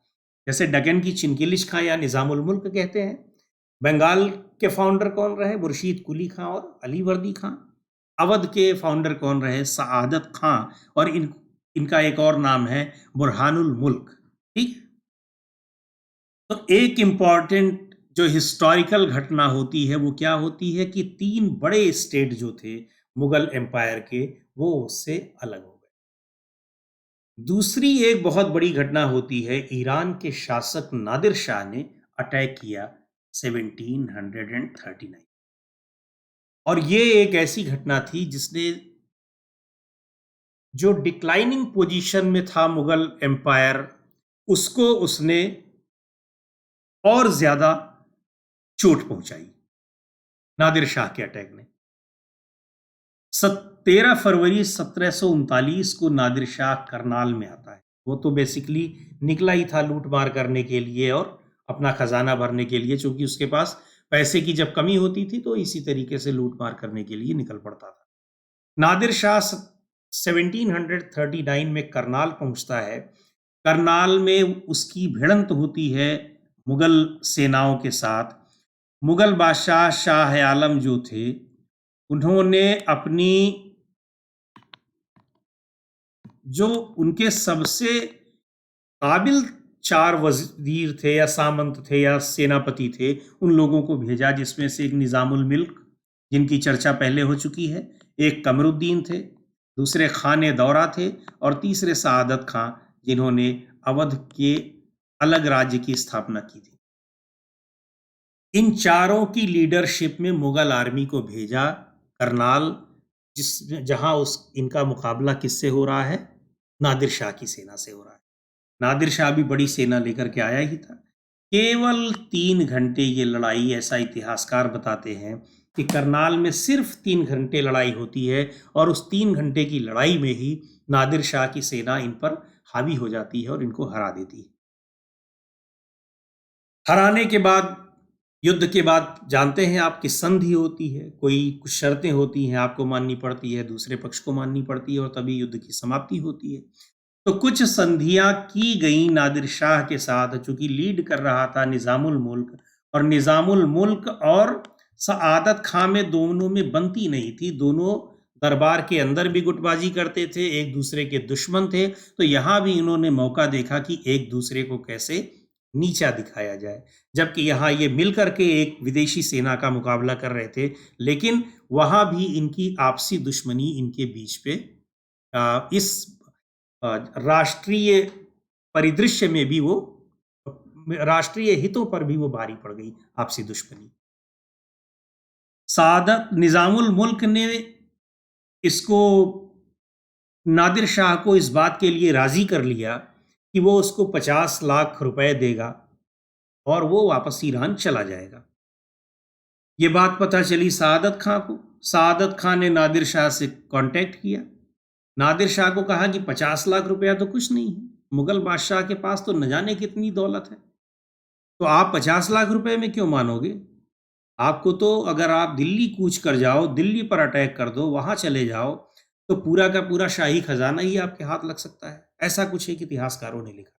जैसे दक्कन की चिनकिलिश खां या निज़ामुल मुल्क कहते हैं। बंगाल के फाउंडर कौन रहे? मुर्शीद कुली खां और अली वर्दी खां। अवध के फाउंडर कौन रहे? सआदत खां। और इनका एक और नाम है बुरहानुल मुल्क। ठीक। तो एक इंपॉर्टेंट जो हिस्टोरिकल घटना होती है वो क्या होती है कि 3 बड़े स्टेट जो थे मुगल एम्पायर के, वो उससे अलग हो गए। दूसरी एक बहुत बड़ी घटना होती है, ईरान के शासक नादिर शाह ने अटैक किया 1739, और ये एक ऐसी घटना थी जिसने, जो डिक्लाइनिंग पोजीशन में था मुगल एम्पायर, उसको उसने और ज्यादा चोट पहुंचाई। नादिर शाह के अटैक ने 13 फरवरी 1739 को नादिर शाह करनाल में आता है। वो तो बेसिकली निकला ही था लूट मार करने के लिए और अपना खजाना भरने के लिए, चूंकि उसके पास पैसे की जब कमी होती थी तो इसी तरीके से लूट मार करने के लिए निकल पड़ता था। नादिर शाह 1739 में करनाल पहुंचता है। करनाल में उसकी भिड़ंत होती है मुगल सेनाओं के साथ। मुगल बादशाह शाह आलम जो थे, उन्होंने अपनी जो उनके सबसे काबिल 4 वजीर थे या सामंत थे या सेनापति थे, उन लोगों को भेजा, जिसमें से एक निजामुल मिल्क जिनकी चर्चा पहले हो चुकी है, एक कमरुद्दीन थे, दूसरे खाने दौरा थे और तीसरे सआदत खां जिन्होंने अवध के अलग राज्य की स्थापना की थी। इन चारों की लीडरशिप में मुगल आर्मी को भेजा करनाल, जहां इनका मुकाबला किससे हो रहा है? नादिर शाह की सेना से हो रहा है। नादिर शाह भी बड़ी सेना लेकर के आया ही था। केवल 3 घंटे ये लड़ाई, ऐसा इतिहासकार बताते हैं कि करनाल में सिर्फ 3 घंटे लड़ाई होती है और उस 3 घंटे की लड़ाई में ही नादिर शाह की सेना इन पर हावी हो जाती है और इनको हरा देती है। हराने के बाद, युद्ध के बाद जानते हैं आप कि संधि होती है, कोई कुछ शर्तें होती हैं, आपको माननी पड़ती है, दूसरे पक्ष को माननी पड़ती है और तभी युद्ध की समाप्ति होती है। तो कुछ संधियां की गई नादिर शाह के साथ, चूंकि लीड कर रहा था निजामुल मुल्क, और निजामुल मुल्क और सआदत खां में दोनों में बनती नहीं थी। दोनों दरबार के अंदर भी गुटबाजी करते थे, एक दूसरे के दुश्मन थे। तो यहां भी इन्होंने मौका देखा कि एक दूसरे को कैसे नीचा दिखाया जाए, जबकि यहाँ ये मिलकर के एक विदेशी सेना का मुकाबला कर रहे थे, लेकिन वहां भी इनकी आपसी दुश्मनी इनके बीच पे इस राष्ट्रीय परिदृश्य में भी वो, राष्ट्रीय हितों पर भी वो भारी पड़ गई आपसी दुश्मनी। सादत निजामुल मुल्क ने इसको, नादिर शाह को इस बात के लिए राजी कर लिया कि वो उसको 50 लाख रुपए देगा और वो वापस ईरान चला जाएगा। ये बात पता चली सआदत खां को। सआदत खां ने नादिर शाह से कांटेक्ट किया। नादिर शाह को कहा कि 50 लाख रुपया तो कुछ नहीं है, मुगल बादशाह के पास तो न जाने कितनी दौलत है, तो आप 50 लाख रुपए में क्यों मानोगे? आपको तो, अगर आप दिल्ली कूच कर जाओ, दिल्ली पर अटैक कर दो, वहां चले जाओ, तो पूरा का पूरा शाही खजाना ही आपके हाथ लग सकता है। ऐसा कुछ एक इतिहासकारों ने लिखा।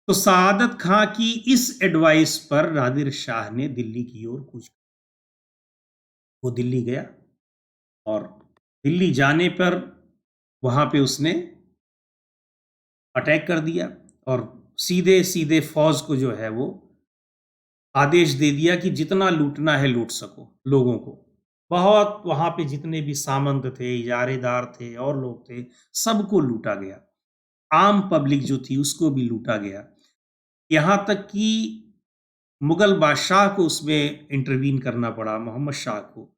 तो सआदत खां की इस एडवाइस पर नादिर शाह ने दिल्ली की ओर कूच किया। वो दिल्ली गया और दिल्ली जाने पर वहां पे उसने अटैक कर दिया और सीधे सीधे फौज को जो है वो आदेश दे दिया कि जितना लूटना है लूट सको लोगों को। बहुत वहां पे जितने भी सामंत थे, इजारेदार थे और लोग थे, सबको लूटा गया। आम पब्लिक जो थी उसको भी लूटा गया। यहां तक कि मुगल बादशाह को उसमें इंटरवीन करना पड़ा, मोहम्मद शाह को,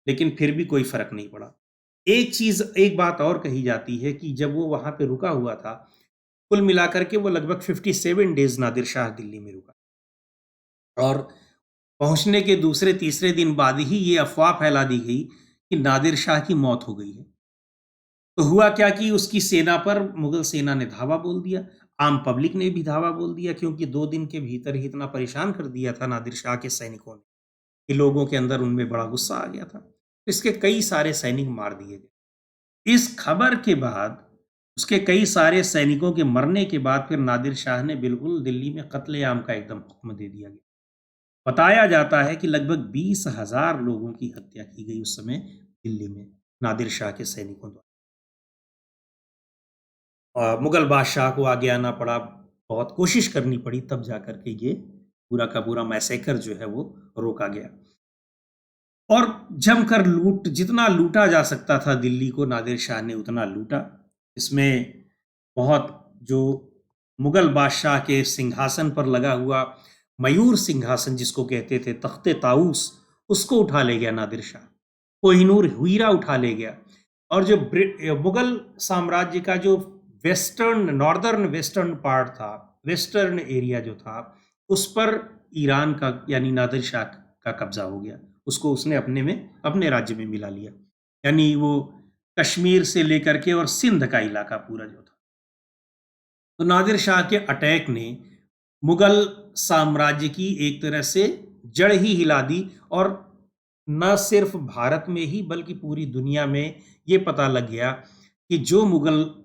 लेकिन फिर भी कोई फर्क नहीं पड़ा। एक बात और कही जाती है कि जब वो वहां पे रुका हुआ था, कुल मिलाकर के वो लगभग 57 डेज नादिर शाह दिल्ली में रुका और पहुंचने के दूसरे तीसरे दिन बाद ही ये अफवाह फैला दी गई कि नादिर शाह की मौत हो गई है। तो हुआ क्या कि उसकी सेना पर मुगल सेना ने धावा बोल दिया, आम पब्लिक ने भी धावा बोल दिया, क्योंकि 2 दिन के भीतर ही इतना परेशान कर दिया था नादिर शाह के सैनिकों ने कि लोगों के अंदर उनमें बड़ा गुस्सा आ गया था। इसके कई सारे सैनिक मार दिए गए। इस खबर के बाद, उसके कई सारे सैनिकों के मरने के बाद, फिर नादिर शाह ने बिल्कुल दिल्ली में कत्लेआम का एकदम हुक्म दे दिया गया। बताया जाता है कि लगभग 20,000 लोगों की हत्या की गई उस समय दिल्ली में नादिर शाह के सैनिकों द्वारा। मुगल बादशाह को आगे आना पड़ा, बहुत कोशिश करनी पड़ी, तब जाकर के ये पूरा का पूरा मैसेकर जो है वो रोका गया। और जमकर लूट, जितना लूटा जा सकता था दिल्ली को, नादिर शाह ने उतना लूटा। इसमें बहुत, जो मुगल बादशाह के सिंहासन पर लगा हुआ मयूर सिंहासन जिसको कहते थे, तख्ते ताऊस, उसको उठा ले गया नादिर शाह। कोहिनूर हीरा उठा ले गया। और जो मुगल साम्राज्य का जो नॉर्दर्न वेस्टर्न पार्ट था, वेस्टर्न एरिया जो था, उस पर ईरान का यानी नादिर शाह का कब्जा हो गया। उसको उसने अपने राज्य में मिला लिया। यानी वो कश्मीर से लेकर के और सिंध का इलाका पूरा जो था। तो नादिर शाह के अटैक ने मुगल साम्राज्य की एक तरह से जड़ ही हिला दी, और न सिर्फ भारत में ही बल्कि पूरी दुनिया में ये पता लग गया कि जो मुगल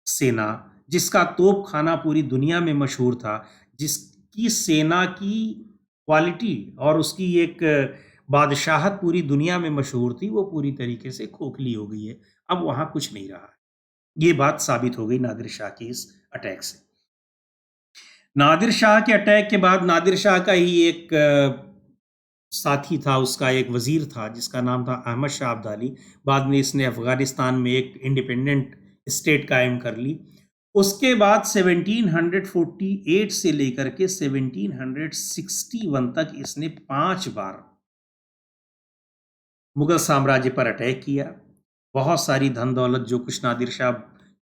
सेना, जिसका तोप खाना पूरी दुनिया में मशहूर था, जिसकी सेना की क्वालिटी और उसकी एक बादशाहत पूरी दुनिया में मशहूर थी, वो पूरी तरीके से खोखली हो गई है। अब वहां कुछ नहीं रहा। ये बात साबित हो गई नादिर शाह की इस अटैक से। नादिर शाह के अटैक के बाद नादिर शाह का ही एक साथी था, उसका एक वजीर था जिसका नाम था अहमद शाह अब्दाली। बाद में इसने अफगानिस्तान में एक इंडिपेंडेंट स्टेट कायम कर ली। उसके बाद 1748 से लेकर के 1761 तक इसने 5 बार मुगल साम्राज्य पर अटैक किया। बहुत सारी धन दौलत जो कुछ नादिर शाह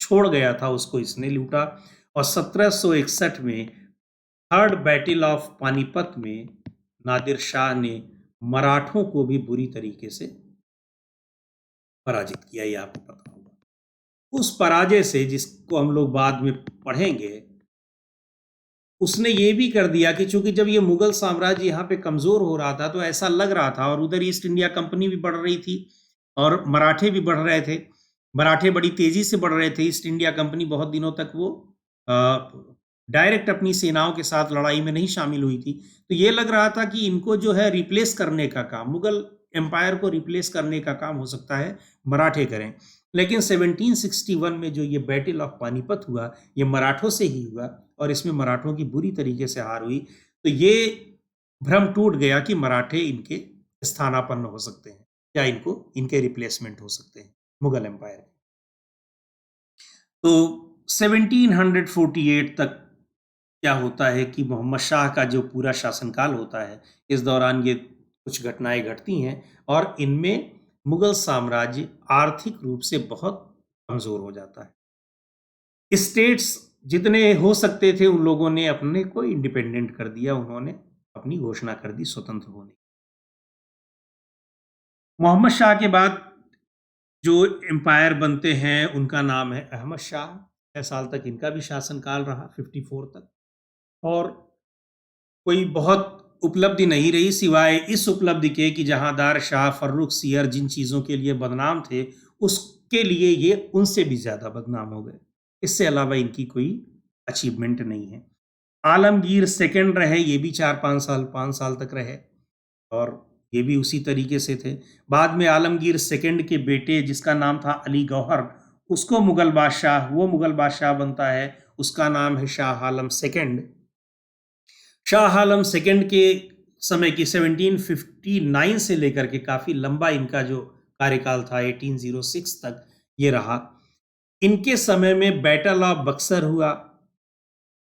छोड़ गया था उसको इसने लूटा, और 1761 में थर्ड बैटल ऑफ पानीपत में नादिर शाह ने मराठों को भी बुरी तरीके से पराजित किया, ये आपको पता होगा। उस पराजय से, जिसको हम लोग बाद में पढ़ेंगे, उसने ये भी कर दिया कि चूंकि जब ये मुगल साम्राज्य यहाँ पे कमजोर हो रहा था तो ऐसा लग रहा था, और उधर ईस्ट इंडिया कंपनी भी बढ़ रही थी और मराठे भी बढ़ रहे थे। मराठे बड़ी तेजी से बढ़ रहे थे। ईस्ट इंडिया कंपनी बहुत दिनों तक वो डायरेक्ट अपनी सेनाओं के साथ लड़ाई में नहीं शामिल हुई थी। तो ये लग रहा था कि इनको जो है रिप्लेस करने का काम, मुगल एम्पायर को रिप्लेस करने का काम हो सकता है मराठे करें। लेकिन 1761 में जो ये बैटल ऑफ पानीपत हुआ, ये मराठों से ही हुआ, और इसमें मराठों की बुरी तरीके से हार हुई। तो ये भ्रम टूट गया कि मराठे इनके स्थानापन्न हो सकते हैं या इनके रिप्लेसमेंट हो सकते हैं मुगल एम्पायर। तो 1748 तक क्या होता है कि मोहम्मद शाह का जो पूरा शासनकाल होता है, इस दौरान ये कुछ घटनाएं घटती हैं, और इनमें मुगल साम्राज्य आर्थिक रूप से बहुत कमजोर हो जाता है। स्टेट्स जितने हो सकते थे उन लोगों ने अपने को इंडिपेंडेंट कर दिया, उन्होंने अपनी घोषणा कर दी स्वतंत्र होने। मोहम्मद शाह के बाद जो एम्पायर बनते हैं उनका नाम है अहमद शाह। 6 साल तक इनका भी शासनकाल रहा, 54 तक, और कोई बहुत उपलब्धि नहीं रही सिवाय इस उपलब्धि के कि जहांदार शाह फर्रुख सियर जिन चीज़ों के लिए बदनाम थे, उसके लिए ये उनसे भी ज़्यादा बदनाम हो गए। इससे अलावा इनकी कोई अचीवमेंट नहीं है। आलमगीर सेकंड रहे, ये भी 5 साल तक रहे, और ये भी उसी तरीके से थे। बाद में आलमगीर सेकंड के बेटे जिसका नाम था अली गौहर, उसको वो मुगल बादशाह बनता है, उसका नाम है शाह आलम सेकंड। शाह आलम सेकंड के समय की 1759 से लेकर के काफ़ी लंबा इनका जो कार्यकाल था 1806 तक ये रहा। इनके समय में बैटल ऑफ बक्सर हुआ।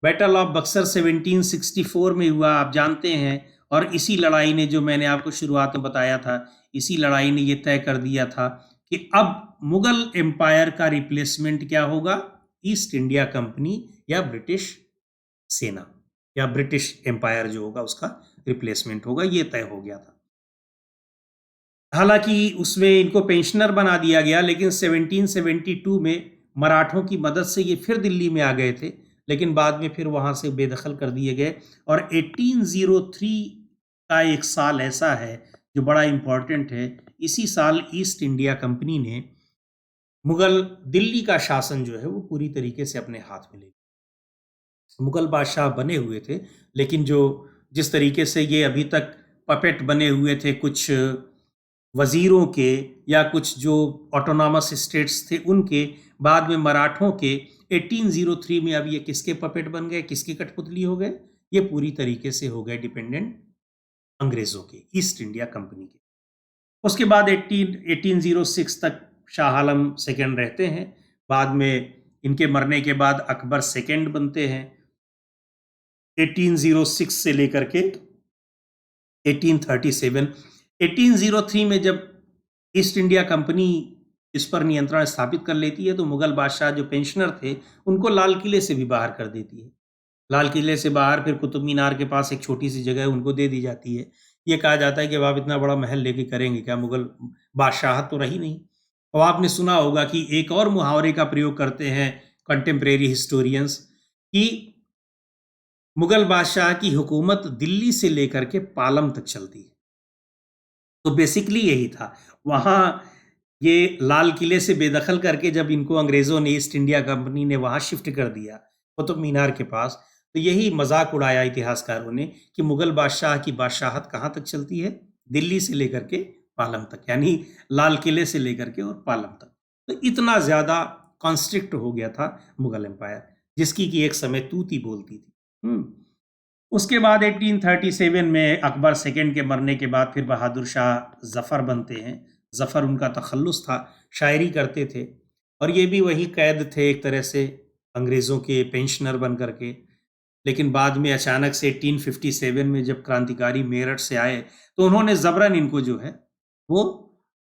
बैटल ऑफ बक्सर 1764 में हुआ, आप जानते हैं, और इसी लड़ाई ने, जो मैंने आपको शुरुआत में बताया था, इसी लड़ाई ने ये तय कर दिया था कि अब मुगल एम्पायर का रिप्लेसमेंट क्या होगा, ईस्ट इंडिया कंपनी या ब्रिटिश सेना या ब्रिटिश एम्पायर जो होगा उसका रिप्लेसमेंट होगा, ये तय हो गया था। हालांकि उसमें इनको पेंशनर बना दिया गया, लेकिन 1772 में मराठों की मदद से ये फिर दिल्ली में आ गए थे, लेकिन बाद में फिर वहां से बेदखल कर दिए गए। और 1803 का एक साल ऐसा है जो बड़ा इंपॉर्टेंट है। इसी साल ईस्ट इंडिया कंपनी ने मुगल दिल्ली का शासन जो है वो पूरी तरीके से अपने हाथ में ले लिया। मुगल बादशाह बने हुए थे, लेकिन जिस तरीके से ये अभी तक पपेट बने हुए थे कुछ वजीरों के या कुछ जो ऑटोनॉमस स्टेट्स थे उनके, बाद में मराठों के, 1803 में अब ये किसके पपेट बन गए, किसकी कठपुतली हो गए, ये पूरी तरीके से हो गए डिपेंडेंट अंग्रेजों के, ईस्ट इंडिया कंपनी के। उसके बाद 1806 तक शाह आलम सेकंड रहते हैं। बाद में इनके मरने के बाद अकबर सेकंड बनते हैं 1806 से लेकर के 1837। 1803 में जब ईस्ट इंडिया कंपनी इस पर नियंत्रण स्थापित कर लेती है तो मुगल बादशाह जो पेंशनर थे उनको लाल किले से भी बाहर कर देती है। लाल किले से बाहर फिर कुतुब मीनार के पास एक छोटी सी जगह उनको दे दी जाती है। ये कहा जाता है कि अब आप इतना बड़ा महल लेके करेंगे क्या, मुगल बादशाहत तो रही नहीं। और आपने सुना होगा कि एक और मुहावरे का प्रयोग करते हैं कंटेम्प्रेरी हिस्टोरियंस कि मुगल बादशाह की हुकूमत दिल्ली से लेकर के पालम तक चलती है। तो बेसिकली यही था। वहाँ ये लाल किले से बेदखल करके जब इनको अंग्रेज़ों ने, ईस्ट इंडिया कंपनी ने वहाँ शिफ्ट कर दिया कुतुब मीनार के पास, तो यही मजाक उड़ाया इतिहासकारों ने कि मुगल बादशाह की बादशाहत कहाँ तक चलती है? दिल्ली से लेकर के पालम तक, यानी लाल किले से लेकर के और पालम तक। तो इतना ज़्यादा कॉन्स्ट्रिक्ट हो गया था मुगल एम्पायर, जिसकी कि एक समय तूती बोलती थी। उसके बाद 1837 में अकबर सेकंड के मरने के बाद फिर बहादुर शाह जफ़र बनते हैं। जफ़र उनका तखल्लुस था, शायरी करते थे और ये भी वही कैद थे एक तरह से, अंग्रेज़ों के पेंशनर बन करके। लेकिन बाद में अचानक से 1857 में जब क्रांतिकारी मेरठ से आए तो उन्होंने ज़बरन इनको जो है वो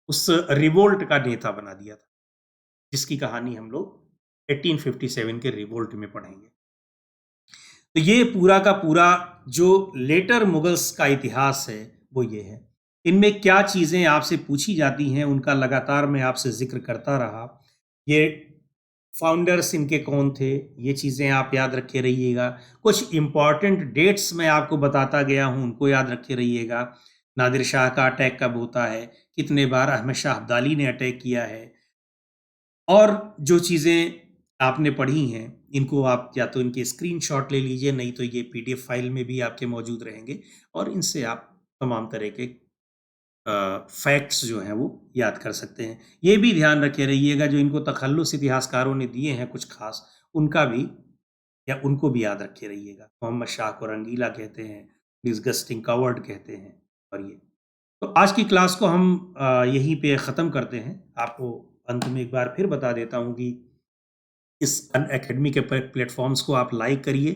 उस रिवोल्ट का नेता बना दिया था, जिसकी कहानी हम लोग 1857 के रिवोल्ट में पढ़ेंगे। तो ये पूरा का पूरा जो लेटर मुगल्स का इतिहास है वो ये है। इनमें क्या चीज़ें आपसे पूछी जाती हैं उनका लगातार मैं आपसे ज़िक्र करता रहा। ये फाउंडर्स इनके कौन थे, ये चीज़ें आप याद रखे रहिएगा। कुछ इम्पॉर्टेंट डेट्स मैं आपको बताता गया हूँ, उनको याद रखे रहिएगा। नादिर शाह का अटैक कब होता है, कितने बार अहमद शाह अब्दाली ने अटैक किया है, और जो चीज़ें आपने पढ़ी हैं इनको आप या तो इनके स्क्रीनशॉट ले लीजिए, नहीं तो ये पीडीएफ फाइल में भी आपके मौजूद रहेंगे और इनसे आप तमाम तरह के फैक्ट्स जो हैं वो याद कर सकते हैं। ये भी ध्यान रखे रहिएगा जो इनको तखल्लुस इतिहासकारों ने दिए हैं कुछ खास, उनका भी या उनको भी याद रखे रहिएगा। मोहम्मद शाह को रंगीला कहते हैं, डिस्गस्टिंग कवर्ड कहते हैं। और ये तो आज की क्लास को हम यहीं पे ख़त्म करते हैं। आपको अंत में एक बार फिर बता देता हूँ कि इस अनअकैडमी के प्लेटफॉर्म्स को आप लाइक करिए,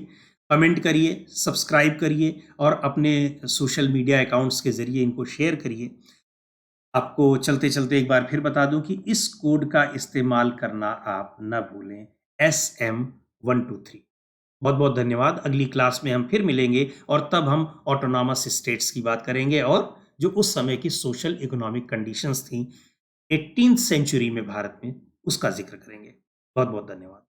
कमेंट करिए, सब्सक्राइब करिए और अपने सोशल मीडिया अकाउंट्स के ज़रिए इनको शेयर करिए। आपको चलते-चलते एक बार फिर बता दूं कि इस कोड का इस्तेमाल करना आप न भूलें, SM123। बहुत-बहुत धन्यवाद। अगली क्लास में हम फिर मिलेंगे और तब हम ऑटोनॉमस स्टेट्स की बात करेंगे और जो उस समय की सोशल इकोनॉमिक कंडीशंस थी 18th सेंचुरी में भारत में, उसका ज़िक्र करेंगे। बहुत-बहुत धन्यवाद।